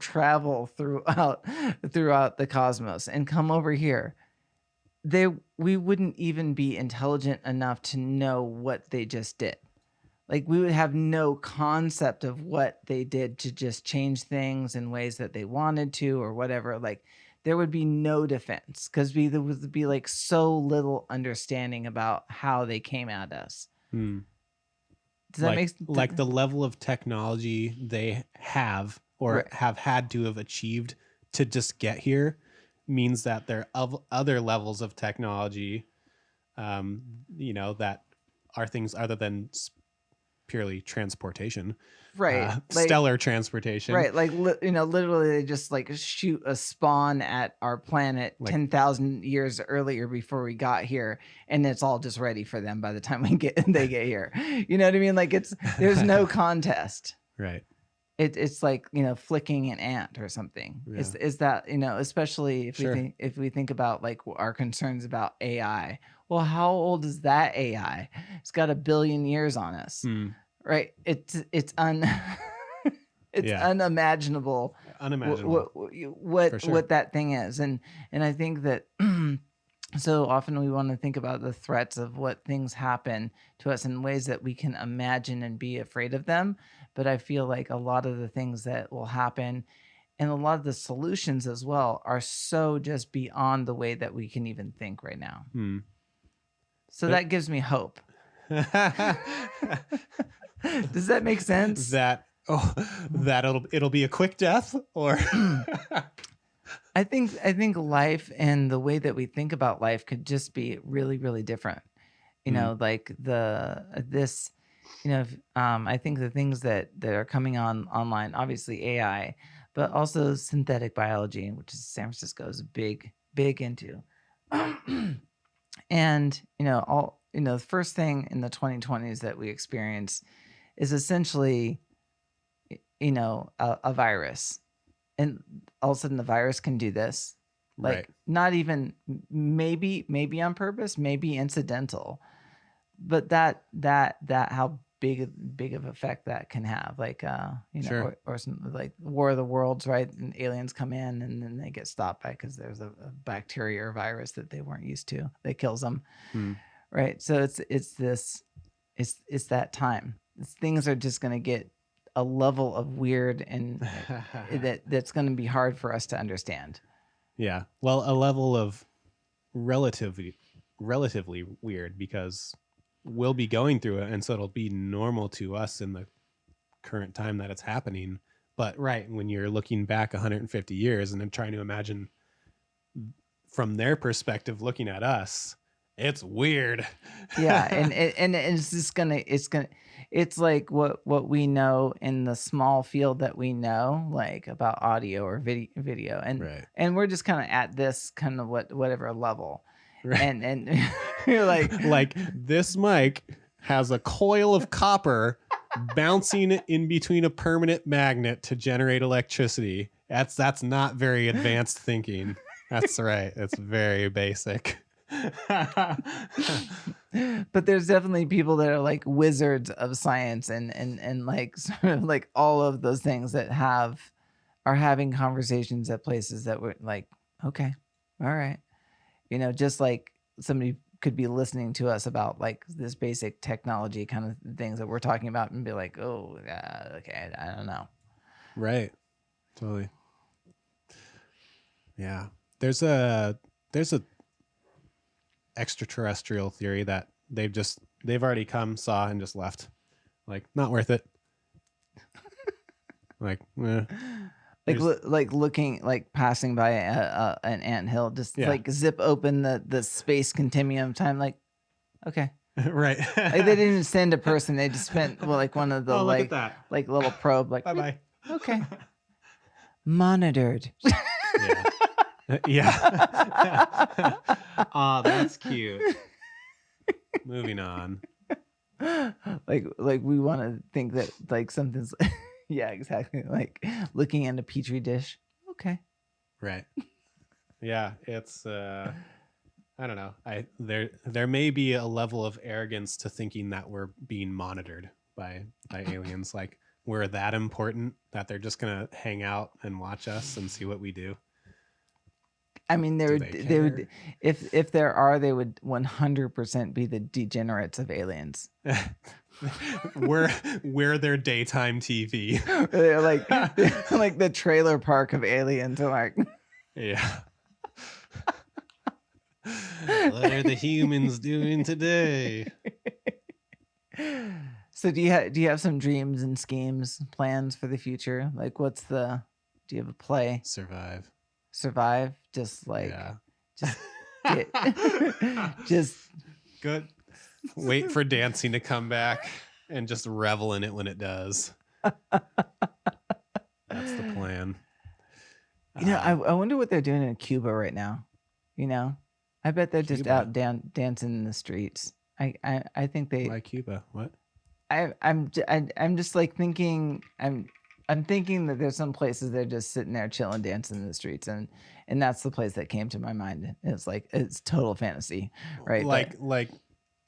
travel throughout the cosmos and come over here, we wouldn't even be intelligent enough to know what they just did. Like we would have no concept of what they did to just change things in ways that they wanted to or whatever. Like there would be no defense because there would be like so little understanding about how they came at us. Hmm. Does that make sense? Like the level of technology they have or Right. have had to have achieved to just get here means that there are other levels of technology, that are things other than purely transportation, Right. stellar transportation. Right, like literally, they just like shoot a spawn at our planet Like 10,000 years earlier before we got here, and it's all just ready for them by the time they get here. You know what I mean? Like there's no contest. right. It's like flicking an ant or something. Yeah. Is that especially if Sure. we think about like our concerns about AI. Well, how old is that AI? It's got 1 billion years on us, right? It's it's unimaginable Unimaginable. what that thing is. And I think that so often we want to think about the threats of what things happen to us in ways that we can imagine and be afraid of them. But I feel like a lot of the things that will happen and a lot of the solutions as well are so just beyond the way that we can even think right now. So that gives me hope. Does that make sense? That it'll be a quick death, or I think life and the way that we think about life could just be really, really different. Like I think the things that are coming online, obviously AI, but also synthetic biology, which is San Francisco is big into. And the first thing in the 2020s that we experience is essentially a virus, and all of a sudden the virus can do this, like right. Not even maybe on purpose, maybe incidental, but that how big of effect that can have, like Sure. or some, like War of the Worlds, right? And aliens come in and then they get stopped by because there's a bacteria or virus that they weren't used to that kills them, right? So it's that time. Things are just going to get a level of weird and that's going to be hard for us to understand. Yeah. Well, a level of relatively weird because we'll be going through it, and so it'll be normal to us in the current time that it's happening. But right, when you're looking back 150 years and then trying to imagine from their perspective looking at us, it's weird. Yeah, and it's just it's like what we know in the small field that we know, like about audio or video, and right. And we're just kind of at this kind of whatever level, right. And you're like this mic has a coil of copper bouncing in between a permanent magnet to generate electricity. That's not very advanced thinking. That's right. It's very basic. But there's definitely people that are like wizards of science and like sort of like all of those things that are having conversations at places that we're like Okay. All right. Just like somebody could be listening to us about like this basic technology kind of things that we're talking about and be like, oh, okay, I don't know. Right. Totally. Yeah. There's a extraterrestrial theory that they've already come, saw, and just left. Like, not worth it. Like, Like like looking like passing by an anthill, just Yeah. like zip open the space continuum time. Like, okay, right. like they didn't even send a person; they just spent like one of the Oh, look at that. like little probe. Like, Bye bye. okay, monitored. Yeah. Yeah. Oh, that's cute. Moving on. like we want to think that like something's yeah, exactly, like looking in a petri dish. Okay. Right. Yeah, it's I don't know. There may be a level of arrogance to thinking that we're being monitored by aliens. Like, we're that important that they're just gonna hang out and watch us and see what we do. I mean, Do they would, if there are, they would 100% be the degenerates of aliens. we're their daytime TV. They're like the trailer park of aliens. Are like, Yeah. What are the humans doing today? So do you have some dreams and schemes, plans for the future? Like, do you have a play? Survive? Just like, Yeah. just get, just Good. Wait for dancing to come back and just revel in it when it does. That's the plan. I wonder what they're doing in Cuba right now. I bet they're just out dancing in the streets. I think they. Why Cuba? What? I'm just like thinking. I'm thinking that there's some places they're just sitting there chilling, dancing in the streets, and that's the place that came to my mind. It's like it's total fantasy, right? Like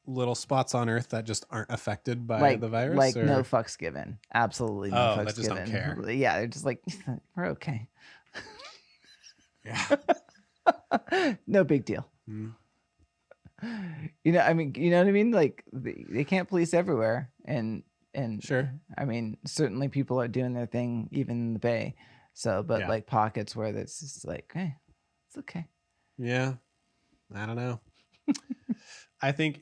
little spots on Earth that just aren't affected by the virus. Like no fucks given. Absolutely no fucks that just given. Don't care. Yeah, they're just like we're okay. Yeah. No big deal. Mm. I mean, you know what I mean? Like they can't police everywhere, and Sure. I mean, certainly people are doing their thing even in the Bay. So, but like pockets where it's just like, hey, it's okay. Yeah. I don't know. I think,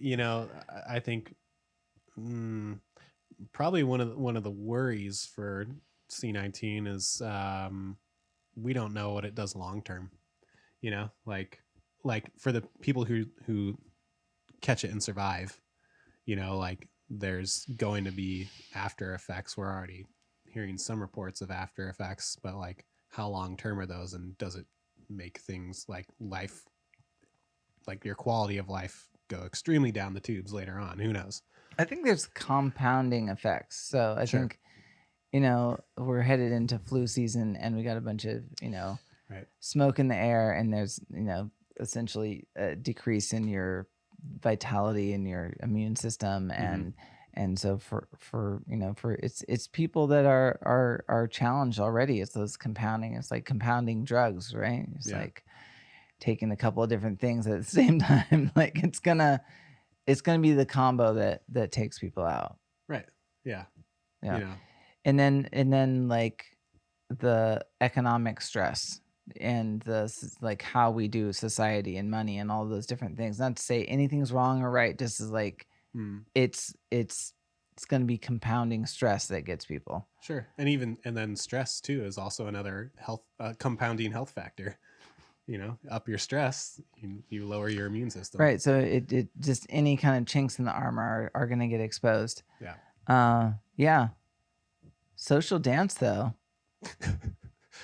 probably one of the worries for C-19 is we don't know what it does long term. Like for the people who catch it and survive, like there's going to be after effects. We're already hearing some reports of after effects, but like how long term are those, and does it make things like life, like your quality of life, go extremely down the tubes later on? Who knows? I think there's compounding effects. So I think, we're headed into flu season and we got a bunch of, smoke in the air, and there's, essentially a decrease in your vitality and your immune system. And so for it's people that are challenged already. It's those compounding. It's like compounding drugs, right? It's like taking a couple of different things at the same time. Like it's gonna be the combo that takes people out. Right. Yeah. And then like the economic stress and the like how we do society and money and all those different things. Not to say anything's wrong or right, just as like it's going to be compounding stress that gets people. Sure. And then stress too is also another health compounding health factor. Up your stress, you lower your immune system. Right. So it just any kind of chinks in the armor are going to get exposed. Yeah. Yeah. Social dance though.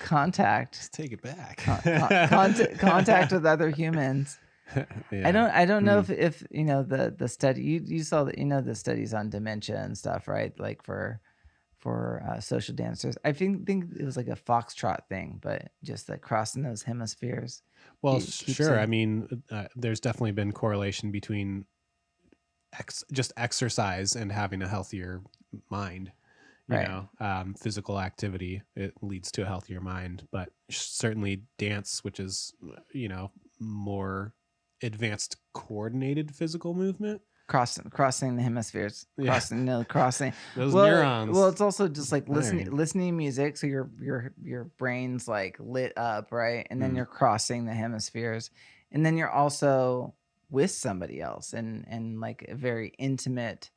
Contact. Just take it back. Contact with other humans. Yeah. I don't know if the study you saw that the studies on dementia and stuff, right? Like for social dancers. I think it was like a foxtrot thing, but just like crossing those hemispheres. Well, sure. I mean, there's definitely been correlation between just exercise and having a healthier mind. Right. physical activity, it leads to a healthier mind. But certainly dance, which is, more advanced coordinated physical movement. Crossing the hemispheres, Yeah. crossing. Those Well, neurons it's also just like listening firing. listening to music, so your brain's like lit up, right? And then Mm, you're crossing the hemispheres, and then you're also with somebody else, and like a very intimate,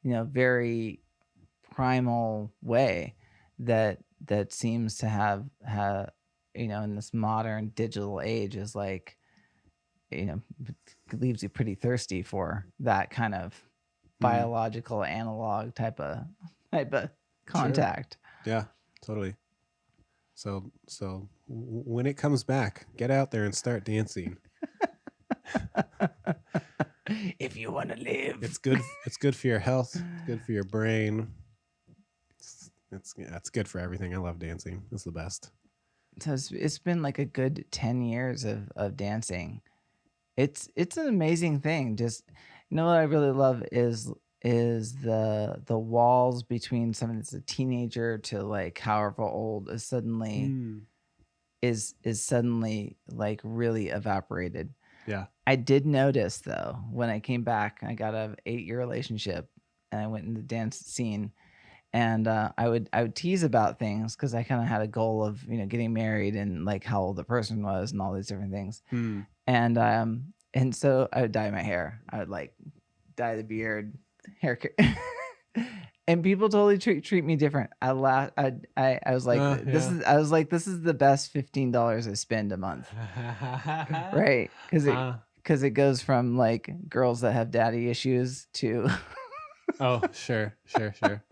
very primal way that seems to have in this modern digital age is like, you know leaves you pretty thirsty for that kind of mm, biological analog type of sure. contact. Yeah, totally. So when it comes back, get out there and start dancing. If you want to live. It's good. It's good for your health. It's good for your brain. It's good for everything. I love dancing. It's the best. So it's been like a good 10 years of dancing. It's an amazing thing. Just, what I really love is the walls between someone that's a teenager to like however old Mm, is suddenly like really evaporated. yeah. I did notice though, when I came back, I got a 8-year relationship and I went in the dance scene, and I would tease about things because I kind of had a goal of getting married and like how old the person was and all these different things. Mm. And so I would dye my hair. I would like dye the beard, haircut. And people totally treat me different. I laugh. I was like, this Yeah. is. I was like, this is the best $15 I spend a month, right? Huh. Because it goes from like girls that have daddy issues to Oh, sure, sure, sure.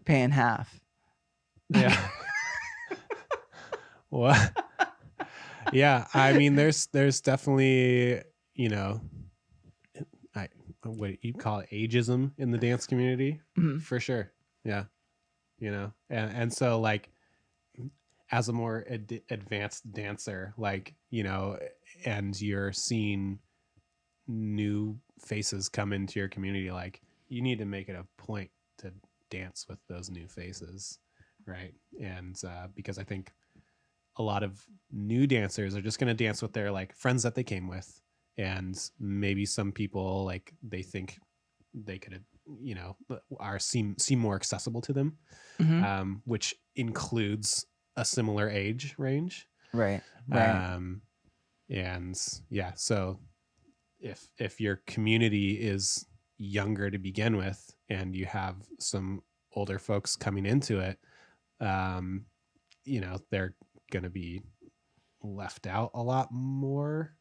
paying half. Yeah. What? Yeah. I mean, there's definitely, you know, I what you call it, ageism in the dance community, Mhm. for sure. Yeah. And so like, as a more advanced dancer, like, and you're seeing new faces come into your community, like, you need to make it a point to dance with those new faces, right? And because I think a lot of new dancers are just going to dance with their like friends that they came with, and maybe some people, like, they think they could, are seem more accessible to them, Mhm. which includes a similar age range. Right. Right. um, and yeah, so if your community is younger to begin with and you have some older folks coming into it, um, they're gonna be left out a lot more,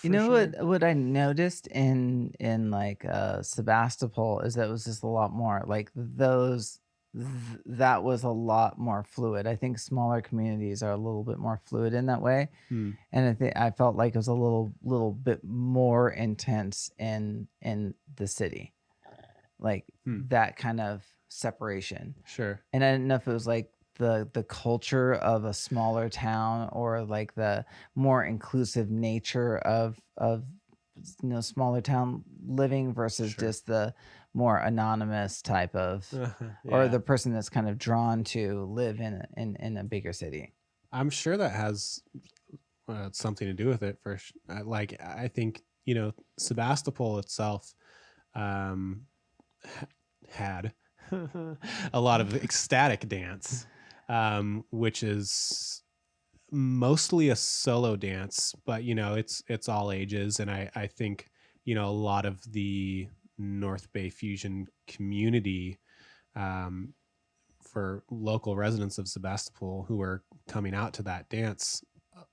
You for know sure. what I noticed in like Sebastopol is that it was just a lot more like that was a lot more fluid. I think smaller communities are a little bit more fluid in that way, Hmm. and I felt like it was a little bit more intense in the city, like Hmm. that kind of separation. Sure. And I didn't know if it was like the culture of a smaller town or like the more inclusive nature of smaller town living versus Sure. just the more anonymous type of, or Yeah. the person that's kind of drawn to live in a bigger city. I'm sure that has something to do with it. Like, I think, Sebastopol itself, um, had a lot of ecstatic dance, which is mostly a solo dance, but it's all ages. And I think, a lot of the North Bay fusion community, um, for local residents of Sebastopol who are coming out to that dance,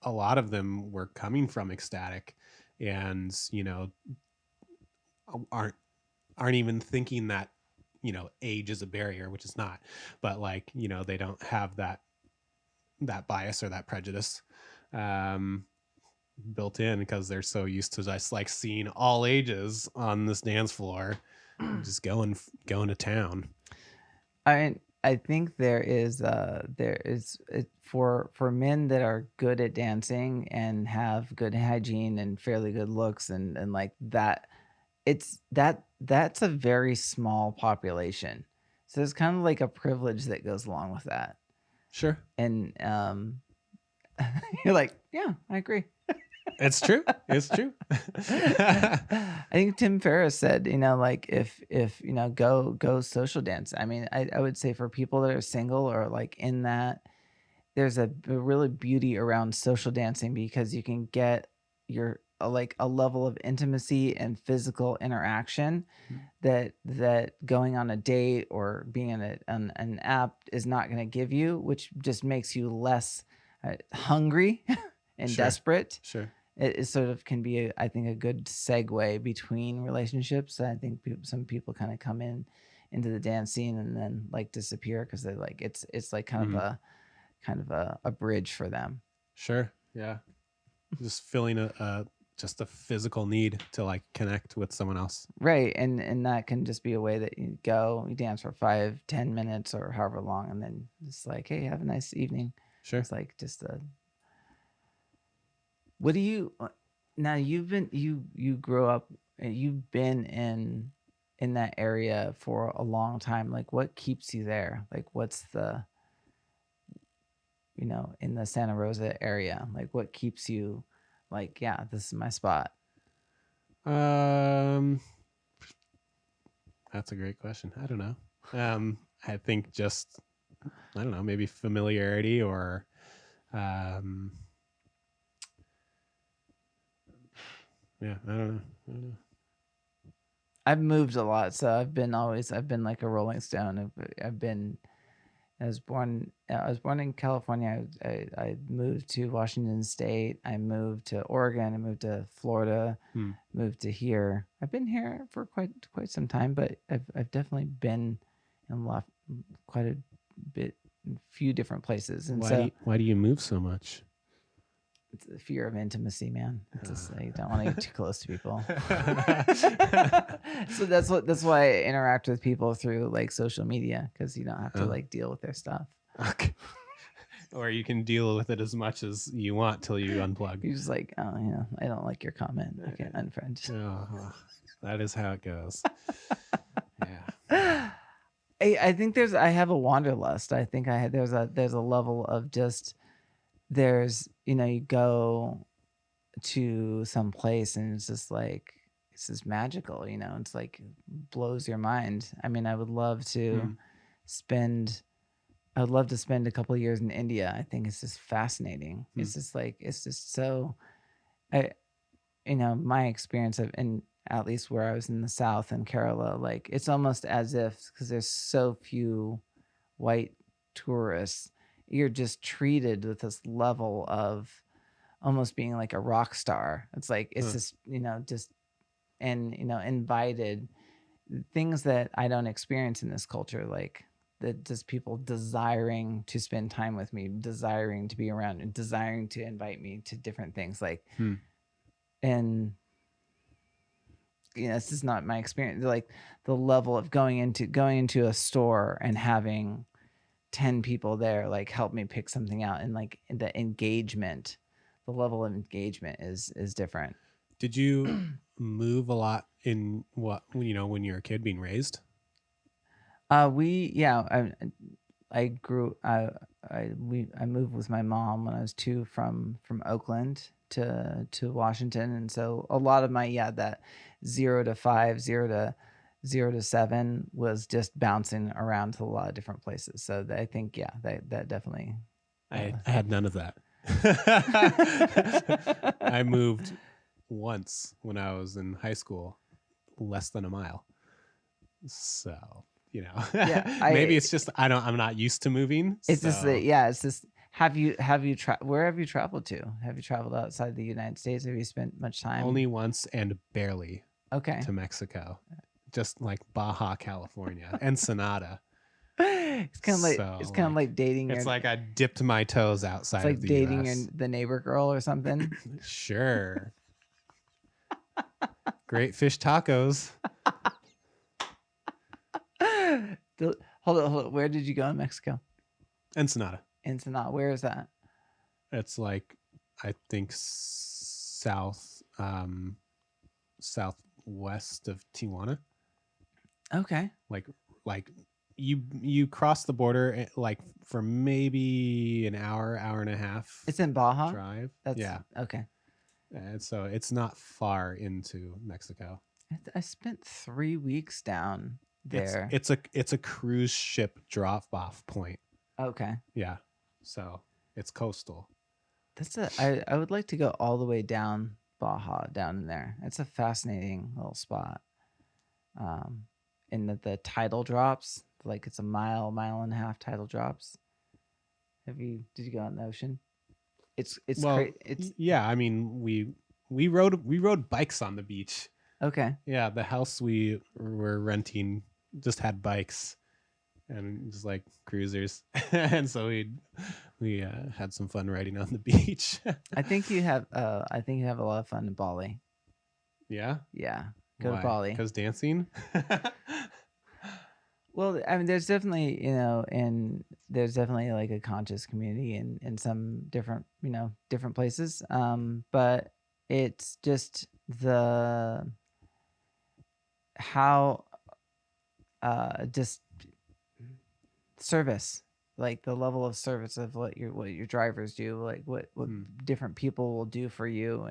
a lot of them were coming from ecstatic, and aren't aren't even thinking that age is a barrier, which is not. But like, they don't have that bias or that prejudice, um built in, because they're so used to just like seeing all ages on this dance floor, just going to town. I think there is for men that are good at dancing and have good hygiene and fairly good looks and like that, that's a very small population. So there's kind of like a privilege that goes along with that. Sure. And you're like, yeah, I agree. It's true. It's true. I think Tim Ferriss said, like if go social dance. I mean, I would say for people that are single or like in that, there's a really beauty around social dancing because you can get like a level of intimacy and physical interaction that going on a date or being in an app is not going to give you, which just makes you less hungry and Sure. desperate. Sure. It sort of can be, I think, a good segue between relationships. I think some people kind of come into the dance scene and then like disappear because they're like it's like kind of a bridge for them. Sure. Yeah. Just filling just a physical need to like connect with someone else. Right. And that can just be a way that you dance for 5-10 minutes or however long, and then it's like, hey, have a nice evening. Sure. It's like just what do you now you grew up, you've been in that area for a long time. Like what keeps you there? Like what's the in the Santa Rosa area, like what keeps you like, yeah, this is my spot? That's a great question. I don't know. I think just, I don't know, maybe familiarity or, yeah, I don't know. I've moved a lot, so I've been like a Rolling Stone. I was born in California. I moved to Washington State. I moved to Oregon. I moved to Florida. Moved to here. I've been here for quite some time, but I've definitely been in quite a bit, a few different places. And why do you move so much? It's the fear of intimacy, man. It's just you don't want to get too close to people. So that's why I interact with people through like social media, because you don't have to like deal with their stuff. Okay. Or you can deal with it as much as you want till you unplug. You're just like, oh yeah, I don't like your comment. Okay, unfriend. Oh, that is how it goes. Yeah. I think I have a wanderlust. I think there's a level of just you go to some place and it's just like it's just magical, it's like blows your mind. I mean, I would love to spend a couple of years in India. I think it's just fascinating. It's just so my experience of, and at least where I was in the South in Kerala, like it's almost as if, because there's so few white tourists, you're just treated with this level of almost being like a rock star. It's like it's just invited, things that I don't experience in this culture, like that just people desiring to spend time with me, desiring to be around, and desiring to invite me to different things, like and this is not my experience. Like the level of going into a store and having 10 people there like help me pick something out, and like the engagement, the level of engagement is different. Did you move a lot in when you were a kid being raised? I grew I moved with my mom when I was 2 from Oakland to Washington, and so a lot of my that 0 to 5, 0 to 7 was just bouncing around to a lot of different places. So I think that definitely. I had none of that. I moved once when I was in high school, less than a mile. So maybe it's just I'm not used to moving. It's just it's just. Where have you traveled to? Have you traveled outside the United States? Have you spent much time? Only once, and barely. Okay. To Mexico, just like Baja California, Ensenada. It's kind of like dating. It's like I dipped my toes outside. It's like of the dating the neighbor girl or something. Sure. Great fish tacos. Hold on. Where did you go in Mexico? Ensenada. Where is that? It's like, I think southwest of Tijuana. Okay. Like you cross the border like for maybe an hour and a half It's in Baja. drive. That's Yeah. okay. And so it's not far into Mexico. I spent 3 weeks down there. It's a cruise ship drop off point. Okay. Yeah. So it's coastal. I would like to go all the way down Baja down in there. It's a fascinating little spot. In the tidal drops, like it's a mile and a half tidal drops. Did you go on the ocean? It's Well, crazy. It's yeah, I mean we rode bikes on the beach. okay. Yeah, the house we were renting just had bikes and just like cruisers. And so we had some fun riding on the beach. I think you have a lot of fun in Bali. Yeah. Yeah. Go to Why? Bali. Because dancing. Well, I mean, there's definitely, and there's definitely like a conscious community in some different, different places. But it's just the how just service, like the level of service of what your drivers do, like what different people will do for you,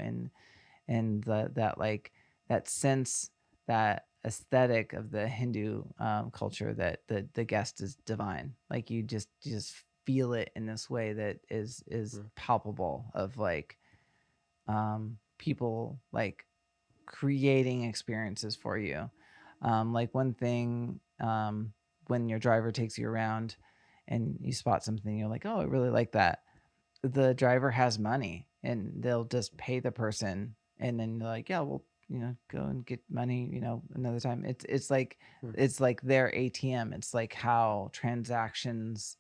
and that like that sense, that aesthetic of the Hindu culture, that the guest is divine. Like you just feel it in this way that is palpable, of like people like creating experiences for you. Like one thing, when your driver takes you around and you spot something, you're like, oh, I really like that. The driver has money and they'll just pay the person, and then they're like, yeah, well, go and get money, another time. It's like it's like their ATM. It's like how transactions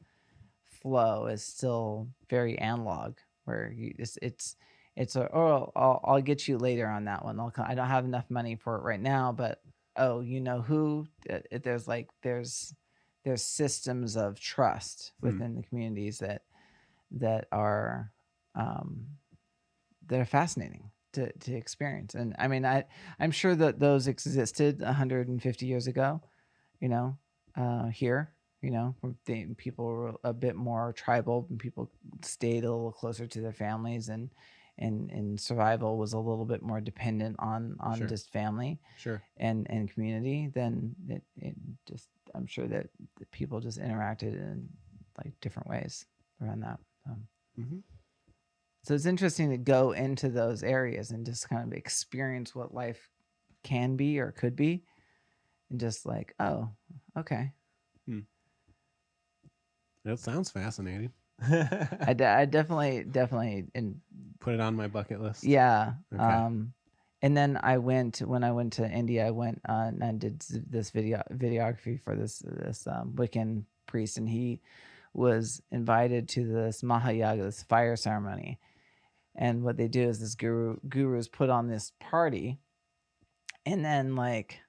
flow is still very analog, where it's a, oh, I'll get you later on that one. I don't have enough money for it right now, but oh, who? There's systems of trust within the communities that are fascinating to experience. And I mean, I'm sure that those existed 150 years ago, here, where people were a bit more tribal and people stayed a little closer to their families, and survival was a little bit more dependent on Sure. just family Sure. and community. Then it just, I'm sure that people just interacted in like different ways around that. So it's interesting to go into those areas and just kind of experience what life can be or could be, and just like, oh, okay. That sounds fascinating. I definitely and Put it on my bucket list. yeah. Okay. And then when I went to India, I went and I did this videography for this Wiccan priest, and he was invited to this Mahayaga, this fire ceremony. And what they do is this gurus put on this party, and then like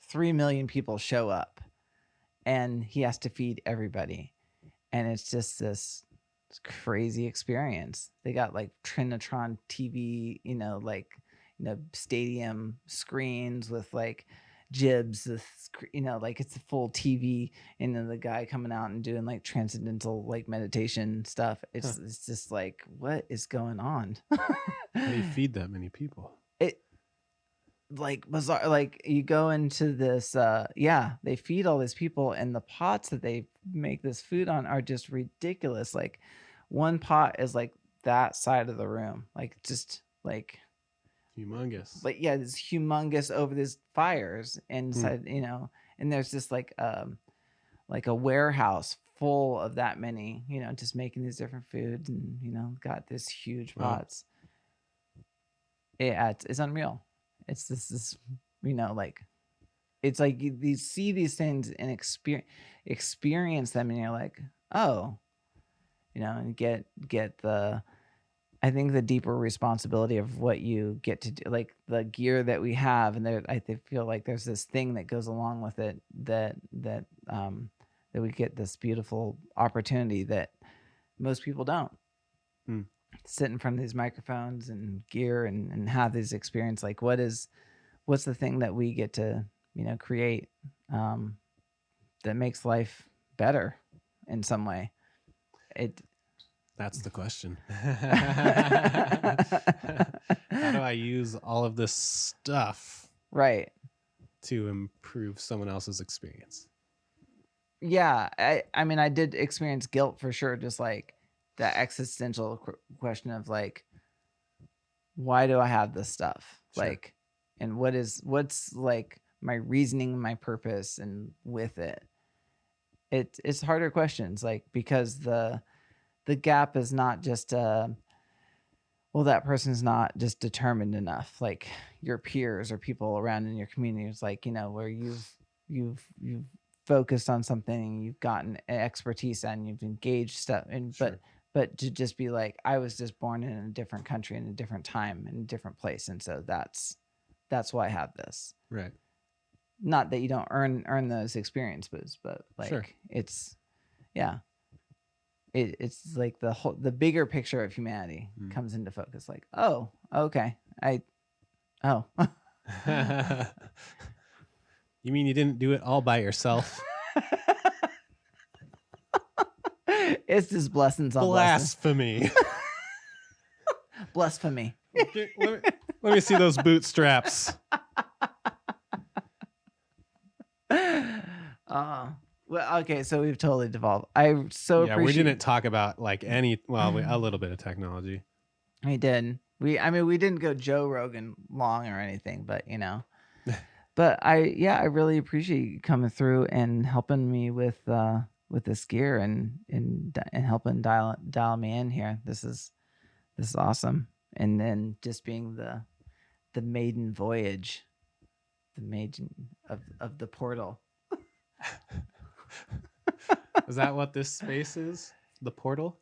3 million people show up, and he has to feed everybody. And it's just this crazy experience. They got like Trinitron TV, stadium screens with like jibs, like it's a full TV, and then the guy coming out and doing like transcendental like meditation stuff. It's just like, what is going on? How do you feed that many people? It like bizarre. Like you go into this, they feed all these people, and the pots that they make this food on are just ridiculous. Like one pot is like that side of the room, like just like humongous. But yeah, it's humongous over these fires inside, and there's just like a warehouse full of that many, just making these different foods, and got this huge pots. It's unreal. It's this, like, it's like you see these things and experience them, and you're like, oh, and get the, I think the deeper responsibility of what you get to do, like the gear that we have, and I feel like there's this thing that goes along with it that we get this beautiful opportunity that most people don't. Sit in front of these microphones and gear and have this experience. Like what's the thing that we get to create makes life better in some way. That's the question. How do I use all of this stuff Right. to improve someone else's experience? Yeah, I mean, I did experience guilt for sure, just like the existential question of like, why do I have this stuff? Sure. Like, and what's like my reasoning, my purpose, and with it, it's harder questions, like, because the gap is not just well, that person's not just determined enough, like your peers or people around in your community. It's like, where you've focused on something and you've gotten expertise and you've engaged stuff, and Sure. but to just be like, I was just born in a different country, in a different time, in a different place, and so that's why I have this. Right. Not that you don't earn those experiences, but like, Sure. it's it's like the bigger picture of humanity comes into focus. Like, oh, okay, You mean you didn't do it all by yourself? It's just blessings on Blasphemy. blasphemy. Okay, let me see those bootstraps. Well, okay, so we've totally devolved. I so Yeah, we didn't talk about like a little bit of technology. We did. I mean, we didn't go Joe Rogan long or anything, but but I really appreciate you coming through and helping me with this gear and helping dial me in here. This is awesome. And then just being the maiden voyage, the maiden of the portal. Is that what this space is? The portal?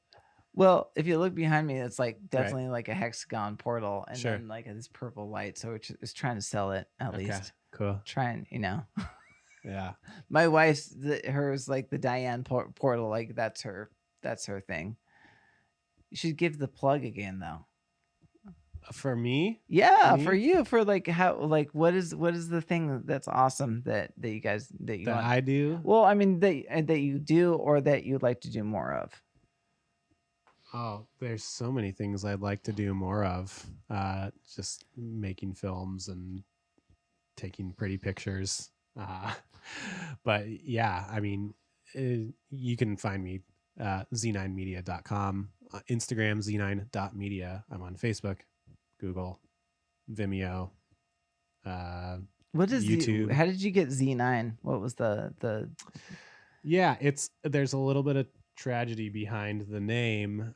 Well, if you look behind me, it's like definitely like a hexagon portal, and Sure. then like this purple light. So it's trying to sell it at least. Cool. Trying, Yeah. My wife's hers like the Diane portal. Like that's her thing. You should give the plug again though. For me? Yeah, for you, for like how, like what is the thing that's awesome that you guys that you want? I do? Well, I mean that you do, or that you'd like to do more of. Oh, there's so many things I'd like to do more of. Just making films and taking pretty pictures. But yeah, I mean, you can find me z9media.com, Instagram z9.media. I'm on Facebook, Google, Vimeo, What is YouTube. How did you get Z9? What was the? Yeah, there's a little bit of tragedy behind the name.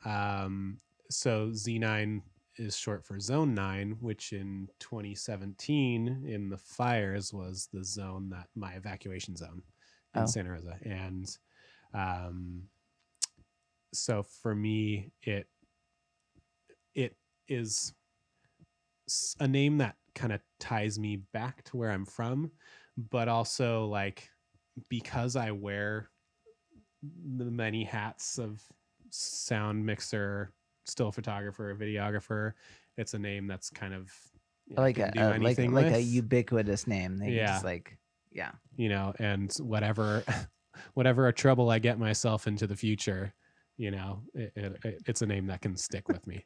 So Z9 is short for Zone 9, which in 2017 in the fires was the zone that my evacuation zone in Santa Rosa. And so for me, it is a name that kind of ties me back to where I'm from, but also like, because I wear the many hats of sound mixer, still photographer, videographer, it's a name that's kind of like a ubiquitous name. They just like, yeah, and whatever a trouble I get myself into the future, it's a name that can stick with me.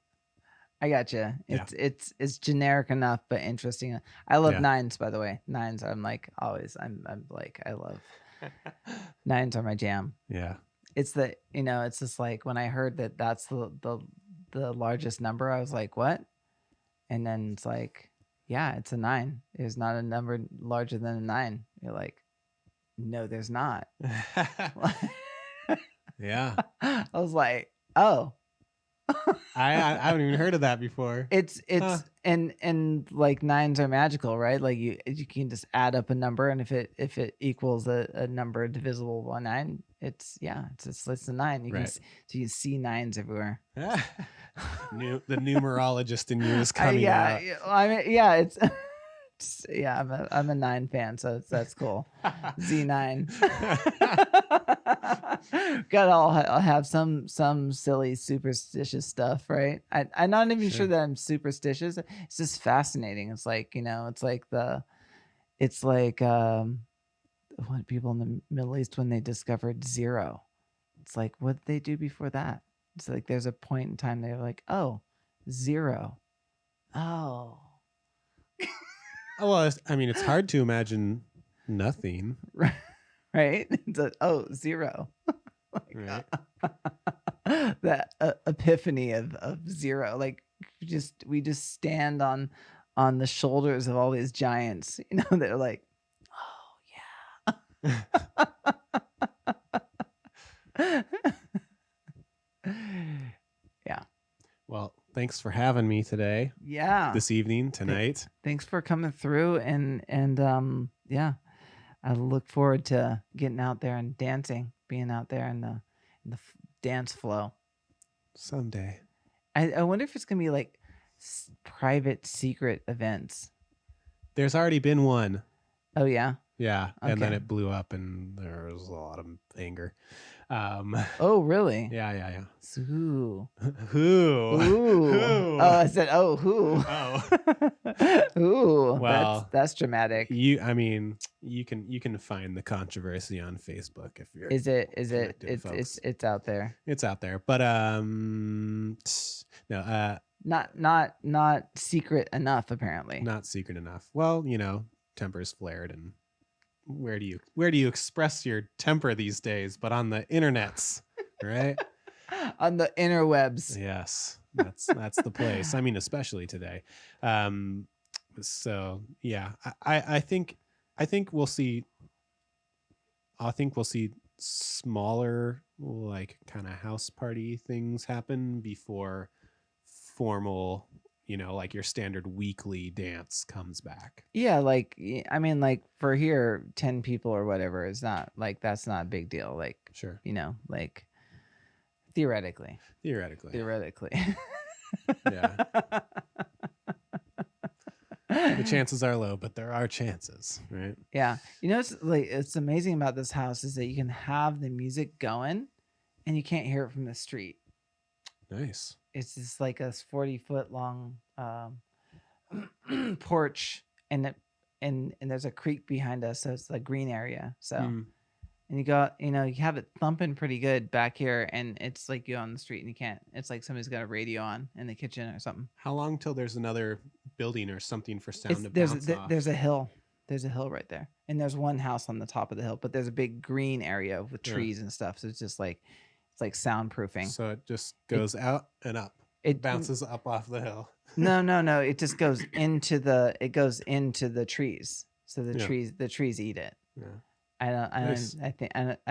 I gotcha. It's generic enough, but interesting. I love nines, by the way. Nines, I'm like always. I'm like, I love nines are my jam. Yeah. It's it's just like when I heard that that's the largest number, I was like, what? And then it's like, yeah, it's a 9. There's not a number larger than a 9. You're like, no, there's not. Yeah. I was like, oh. I haven't even heard of that before. It's and like 9s are magical, right? Like you can just add up a number, and if it equals a number divisible by 9, it's a 9. You can see 9s everywhere. The numerologist in you is coming out. I mean, yeah, it's I'm a 9 fan, so that's cool. Z9. I'll have some silly superstitious stuff, right? I'm not even sure that I'm superstitious. It's just fascinating. It's like, it's like what people in the Middle East when they discovered zero. It's like, what did they do before that? It's like there's a point in time they're like, oh, zero. Oh. Oh, well, I mean, it's hard to imagine nothing, Right? It's a, oh, zero. right? That epiphany of zero. Like we just stand on the shoulders of all these giants, you know, they're like, oh yeah. Yeah. Well, thanks for having me today, Yeah. this evening, tonight. Thanks for coming through and yeah. I look forward to getting out there and dancing, being out there in the dance flow. Someday. I wonder if it's gonna be like private secret events. There's already been one. Oh yeah. Yeah, and then Okay. it blew up, and there was a lot of anger. Oh really? Yeah. Ooh. Who? Ooh. Oh, I said, oh, who? Oh. Ooh. Well, that's dramatic. I mean, you can find the controversy on Facebook if you're. It's out there. It's out there, but no, not secret enough apparently. not secret enough. Well, tempers flared, and where do you express your temper these days but on the internets, right? On the interwebs. Yes, that's the place. I mean, especially today. So yeah, I think we'll see. I think we'll see smaller, like, kind of house party things happen before formal, like your standard weekly dance comes back. Yeah, like I mean, like for here, 10 people or whatever is not like that's not a big deal. Like Sure. Like theoretically. Yeah. The chances are low, but there are chances, right? Yeah. It's amazing about this house is that you can have the music going and you can't hear it from the street. Nice. It's just like a 40-foot long porch and there's a creek behind us, so it's a green area. So and you got you have it thumping pretty good back here, and it's like you're on the street and you can't. It's like somebody's got a radio on in the kitchen or something. How long till there's another building or something for sound to there's bounce off? There's a hill. There's a hill right there, and there's one house on the top of the hill, but there's a big green area with trees and stuff. So it's just like soundproofing. So it just goes out and up. It bounces up off the hill. No. It just goes into the trees. So the trees eat it. Yeah. I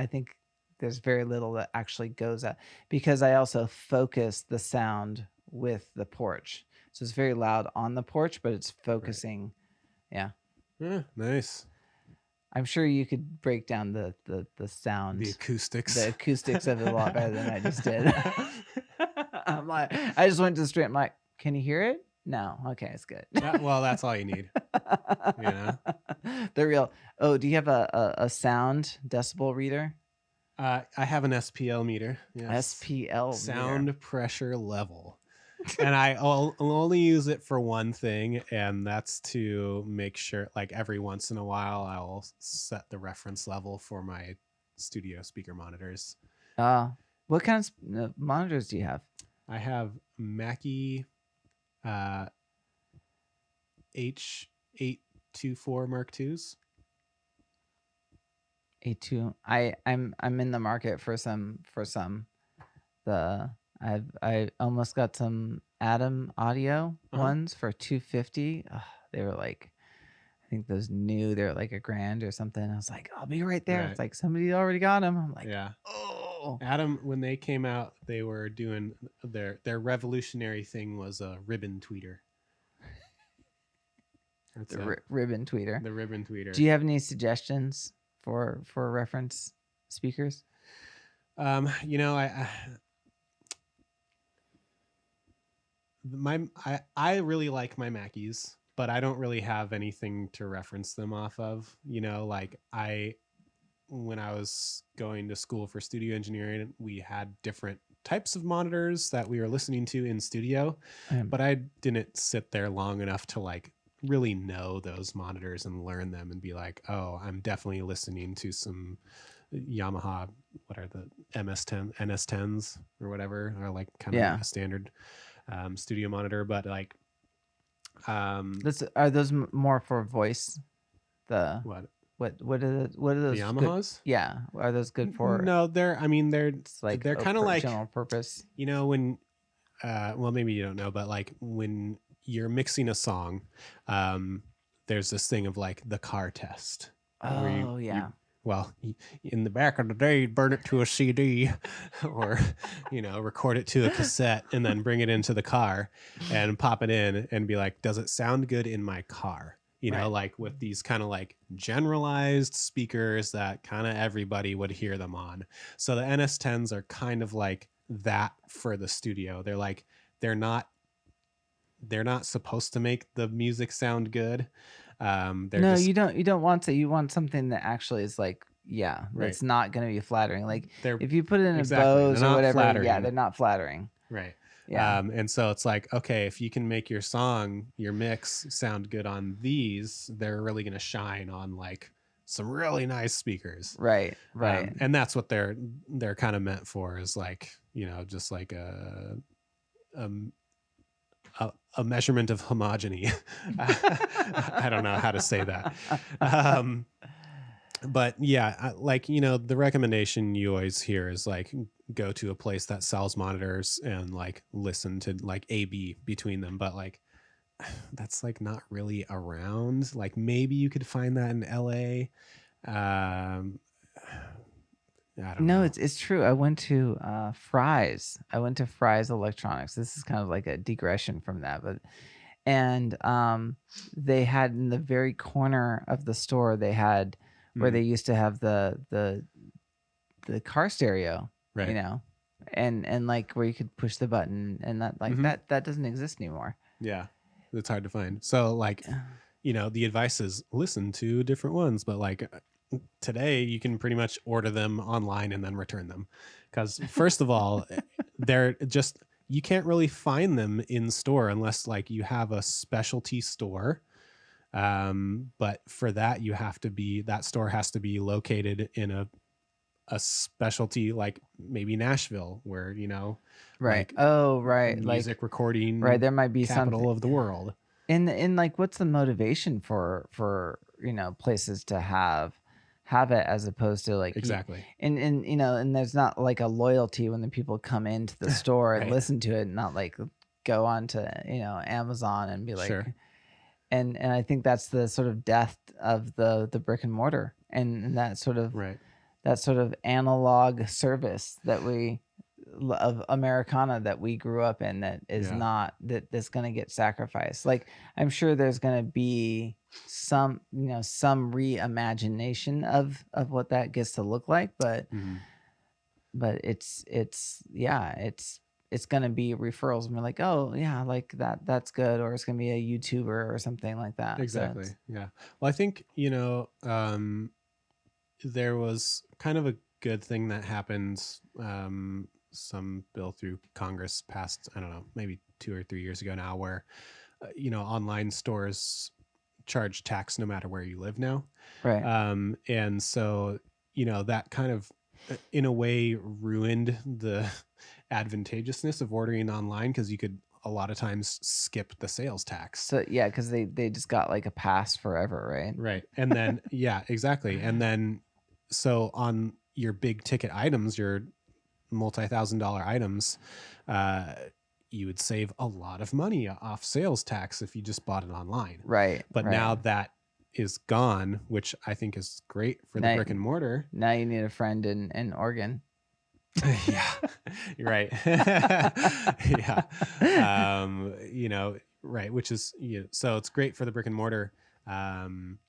think there's very little that actually goes out because I also focus the sound with the porch. So it's very loud on the porch, but it's focusing. Right. Yeah. Nice. I'm sure you could break down the sound, the acoustics of it a lot better than I just did. I'm like, I just went to the street. I'm like, can you hear it? No. Okay, it's good. Well, that's all you need. The real. Oh, do you have a sound decibel reader? I have an SPL meter. Yes. SPL sound meter. Pressure level. And I'll only use it for one thing, and that's to make sure, like, every once in a while I'll set the reference level for my studio speaker monitors. What kind of monitors do you have? I have Mackie H824 Mark IIs. A2. I'm in the market for some. I almost got some Atom Audio ones for $250. They were like, I think those new. They're like $1,000 or something. I was like, I'll be right there. Right. It's like somebody already got them. I'm like, yeah. Oh. Atom, when they came out, they were doing their revolutionary thing was a ribbon tweeter. Ribbon tweeter. The ribbon tweeter. Do you have any suggestions for reference speakers? I really like my Mackies, but I don't really have anything to reference them off of. When I was going to school for studio engineering, we had different types of monitors that we were listening to in studio, but I didn't sit there long enough to like really know those monitors and learn them and be like, oh, I'm definitely listening to some Yamaha, what are the MS10, NS10s or whatever, are like kind of Yeah. a standard studio monitor. But like, This are those more for voice? The what what are the those good? Yamahas? Yeah, are those good for? No, they're. I mean, It's like they're a kind of like, general purpose. you know, when well, maybe you don't know, but like when you're mixing a song, um, there's this thing of like the car test where Oh you yeah, well, in the back of the day, you'd burn it to a CD or, you know, record it to a cassette and then bring it into the car and pop it in and be like, does it sound good in my car? You know, right. like with these kind of like generalized speakers that kind of everybody would hear them on. So the NS10s are kind of like that for the studio. They're like, they're not they're not supposed to make the music sound good. They're No, just you don't want to. You want something that actually is like, yeah, right. that's not going to be flattering. Like They're if you put it in a exactly. They're Bose or not whatever, yeah, flattering. they're not flattering. Right. Yeah, And so it's like, okay, if you can make your song, your mix sound good on these, they're really going to shine on like some really nice speakers. right, right. And that's what they're kind of meant for, is like, you know, just like um, a measurement of homogeny. I don't know how to say that. Um, but yeah, like, you know, the recommendation you always hear is like, go to a place that sells monitors and like listen to like AB between them. But like, that's like not really around. Like maybe you could find that in LA. I don't No, know. it's true. I went to Fry's. I went to Fry's Electronics. This is kind of like a digression from that, but and they had in the very corner of the store they had where they used to have the car stereo, you Right. know, and like where you could push the button and that like Mhm. that doesn't exist anymore. Yeah. It's hard to find. So like, you know, the advice is listen to different ones, but like today you can pretty much order them online and then return them. Because first of all, they're just, you can't really find them in store unless like you have a specialty store. But for that, you have to be, that store has to be located in a specialty, like maybe Nashville, where, you know, Right. like Oh, right. Like music recording right, there might be something capital of the world. in like what's the motivation for, places to have it as opposed to like Exactly. and and there's not like a loyalty when the people come into the store and Right. listen to it and not like go on to, Amazon and be like Sure. and I think that's the sort of death of the brick and mortar and Right. that sort of analog service that we of Americana that we grew up in that is Yeah. not that's going to get sacrificed. Like I'm sure there's going to be some some reimagination of what that gets to look like, Mhm. but yeah, it's going to be referrals and we're like, oh yeah, like that's good, or it's going to be a YouTuber or something like that. So Exactly. Yeah. Well, I think, you know, there was kind of a good thing that happened. Some bill through Congress passed, I don't know, maybe 2 or 3 years ago now, where, you know, online stores charge tax no matter where you live now. right, And so, you know, that kind of, in a way, ruined the advantageousness of ordering online, because you could a lot of times skip the sales tax. so yeah, because they just got like a pass forever, right? Right. And then, yeah, exactly. And then, so on your big ticket items, your multi-$1,000 items, uh, you would save a lot of money off sales tax if you just bought it online. Right, But right. now that is gone, which I think is great for the Now, brick and mortar. now you need a friend in Oregon. Yeah, you're right. Yeah. You know, right. Which is, you know, so it's great for the brick and mortar. Um,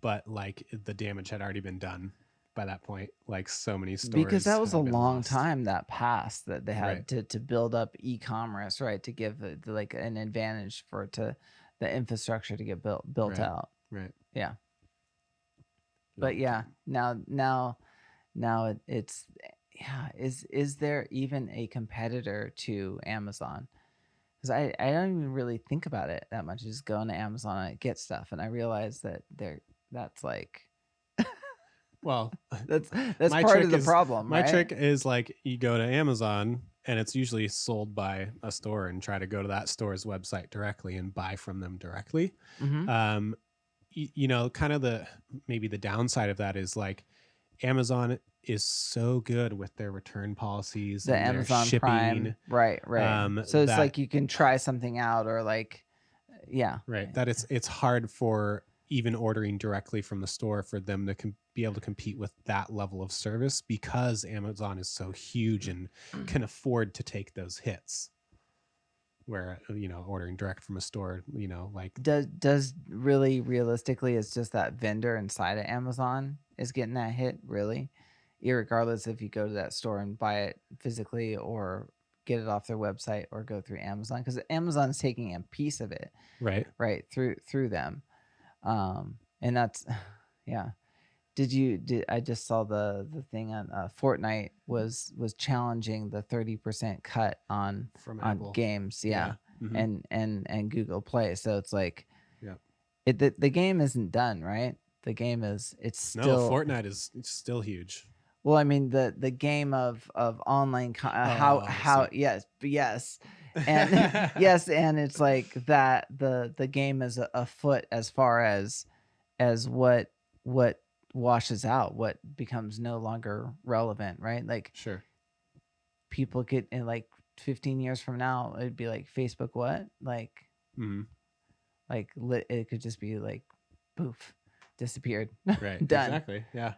but like the damage had already been done by that point. Like so many Because stores that was a have been long lost. time that passed that they Right. had to build up e-commerce, right? To give like an advantage for it to the infrastructure to get built Right. out. Right. Yeah. But yeah, now it's yeah, is there even a competitor to Amazon? because I don't even really think about it that much. I just go into Amazon and get stuff, and I realize that that's like Well, that's my part of trick the is problem, my right? trick is like you go to Amazon and it's usually sold by a store and try to go to that store's website directly and buy from them directly. Mm-hmm. Um, you know, kind of the maybe the downside of that is like Amazon is so good with their return policies The and their Amazon shipping Prime, right. So it's that like you can try something out, or like, yeah, right that it's hard for even ordering directly from the store for them to be able to compete with that level of service because Amazon is so huge and can afford to take those hits where you know ordering direct from a store, you know, like does really realistically, it's just that vendor inside of Amazon is getting that hit, really, irregardless if you go to that store and buy it physically or get it off their website or go through Amazon, because Amazon's taking a piece of it right. right through them. And that's yeah. Did I just saw the thing on Fortnite was challenging the 30% cut From on Apple. games, yeah, Yeah. Mm-hmm. and Google Play. So it's like Yeah. the game isn't done, right? The game is it's No, still Fortnite is still huge. well, I mean the game of online Oh, I how see. yes, and yes, and it's like that the game is afoot as far as what washes out, what becomes no longer relevant, right? Like Sure. people get in like 15 years from now, it'd be like Facebook what? Mm-hmm. It could just be like poof, disappeared. Right. Done. Exactly. Yeah.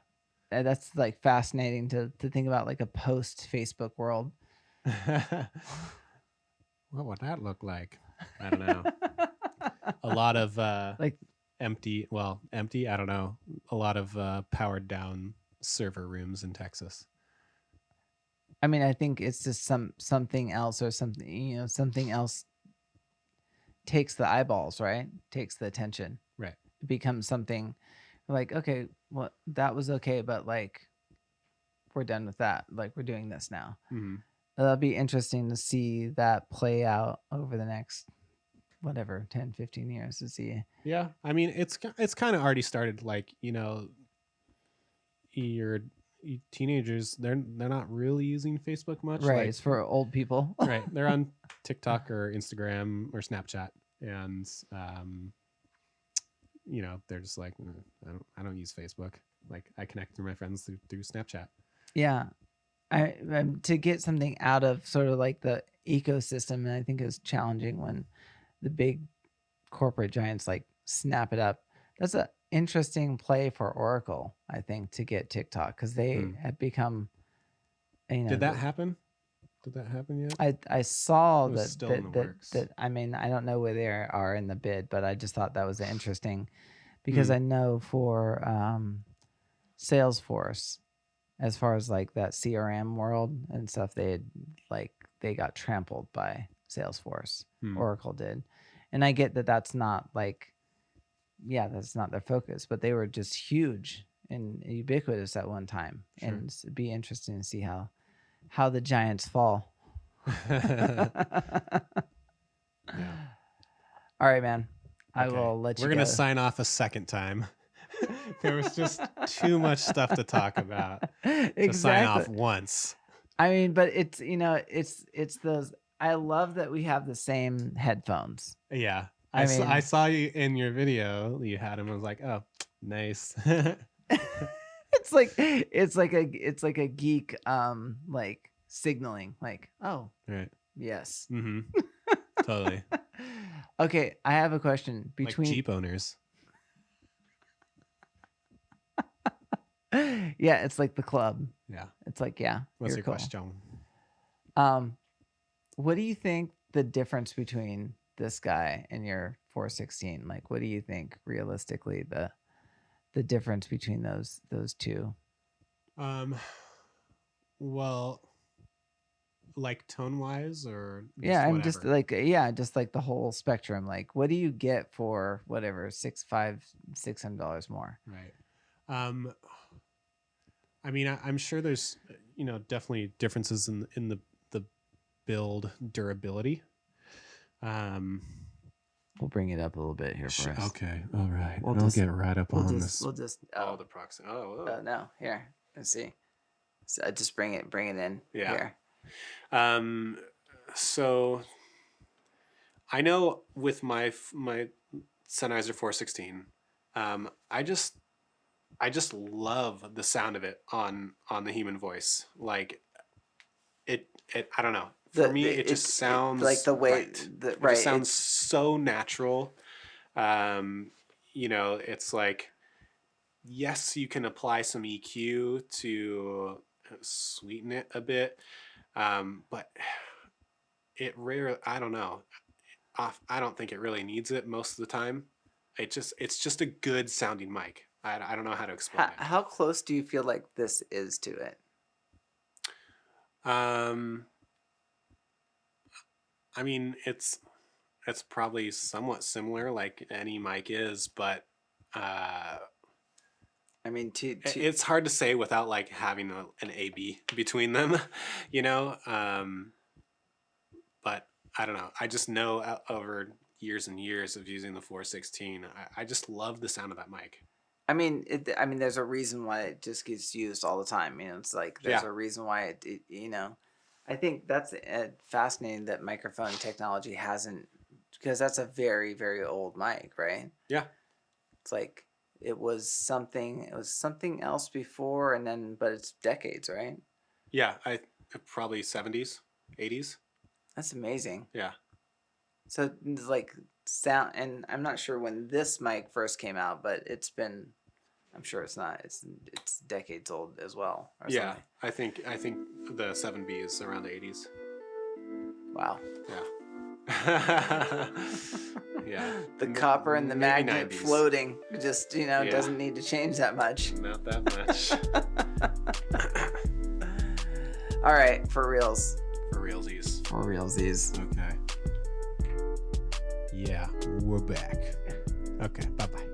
And that's like fascinating to think about, like a post Facebook world. What would that look like? I don't know. A lot of Like empty, I don't know. A lot of powered down server rooms in Texas. I mean, I think it's just something else, or something, something else takes the eyeballs, right? Takes the attention. Right. It becomes something like, okay, well, that was okay, but like we're done with that. Like we're doing this now. Mm-hmm. That'll be interesting to see that play out over the next whatever 10, 15 years to see. Yeah. I mean, it's kind of already started. Like, you know, your teenagers, they're not really using Facebook much. Right, Like, it's for old people. right, they're on TikTok or Instagram or Snapchat, and you know, they're just like, I don't use Facebook. Like, I connect through my friends through Snapchat. Yeah, to get something out of sort of like the ecosystem, and I think it's challenging when the big corporate giants like snap it up. That's an interesting play for Oracle, I think, to get TikTok, because they have become, Did that happen? Did that happen yet? I saw It was still in the that works. I mean, I don't know where they are in the bid, but I just thought that was interesting, because Hmm. I know for Salesforce, as far as like that CRM world and stuff, they got trampled by Salesforce. Hmm. Oracle did, and I get that that's not like, yeah, that's not their focus, but they were just huge and ubiquitous at one time, Sure. and it'd be interesting to see how the giants fall. Yeah. All right, man. I Okay. will let you We're go. gonna sign off a second time. There was just too much stuff to talk about to sign off Exactly. once. I mean, but it's it's those. I love that we have the same headphones. Yeah. I mean, I saw you in your video. You had them. I was like, oh, nice. it's like a geek like signaling, like, oh Right. yes. Mm-hmm. Totally. Okay, I have a question. Like Jeep owners. Yeah, it's like the club. Yeah. It's like, yeah, What's you're your cool. question? What do you think the difference between this guy and your 416? Like, what do you think realistically the difference between those two? Well, like tone wise or Yeah, just I'm just whatever. like, yeah, just like the whole spectrum. Like, what do you get for whatever $600 more? Right. Um, I mean, I'm sure there's, you know, definitely differences in the build durability. We'll bring it up a little bit here for us. Okay, all right. We'll I'll just- get right up on this. We'll just. All the proximity. Oh no! Here, let's see. So just bring it in. Yeah. Here. So I know with my Sennheiser 416, I just love the sound of it on the human voice. Like it I don't know. For me, it just sounds like the way right. It just sounds so natural. You know, it's like, yes, you can apply some EQ to sweeten it a bit, but it rarely. I don't know. I don't think it really needs it most of the time. It's just a good sounding mic. I don't know how to explain it. How close do you feel like this is to it? I mean, it's probably somewhat similar, like any mic is, but I mean, it's hard to say without like having an A/B between them, you know. But I don't know. I just know over years and years of using the 416, I just love the sound of that mic. I mean, there's a reason why it just gets used all the time. You know, it's like there's a reason why it. You know, I think that's fascinating that microphone technology hasn't, because that's a very, very old mic, right? Yeah. It's like it was something else before, and then but it's decades, right? Yeah, probably 70s, 80s. That's amazing. Yeah. So it's like sound, and I'm not sure when this mic first came out, but it's been, I'm sure it's not. It's decades old as well. Or yeah, something. I think the 7B is around the 80s. Wow. Yeah. Yeah. The copper and the magnet 90s. Floating just doesn't need to change that much. Not that much. All right, for reals. For realsies. For realsies. Okay. Yeah, we're back. Okay, bye-bye.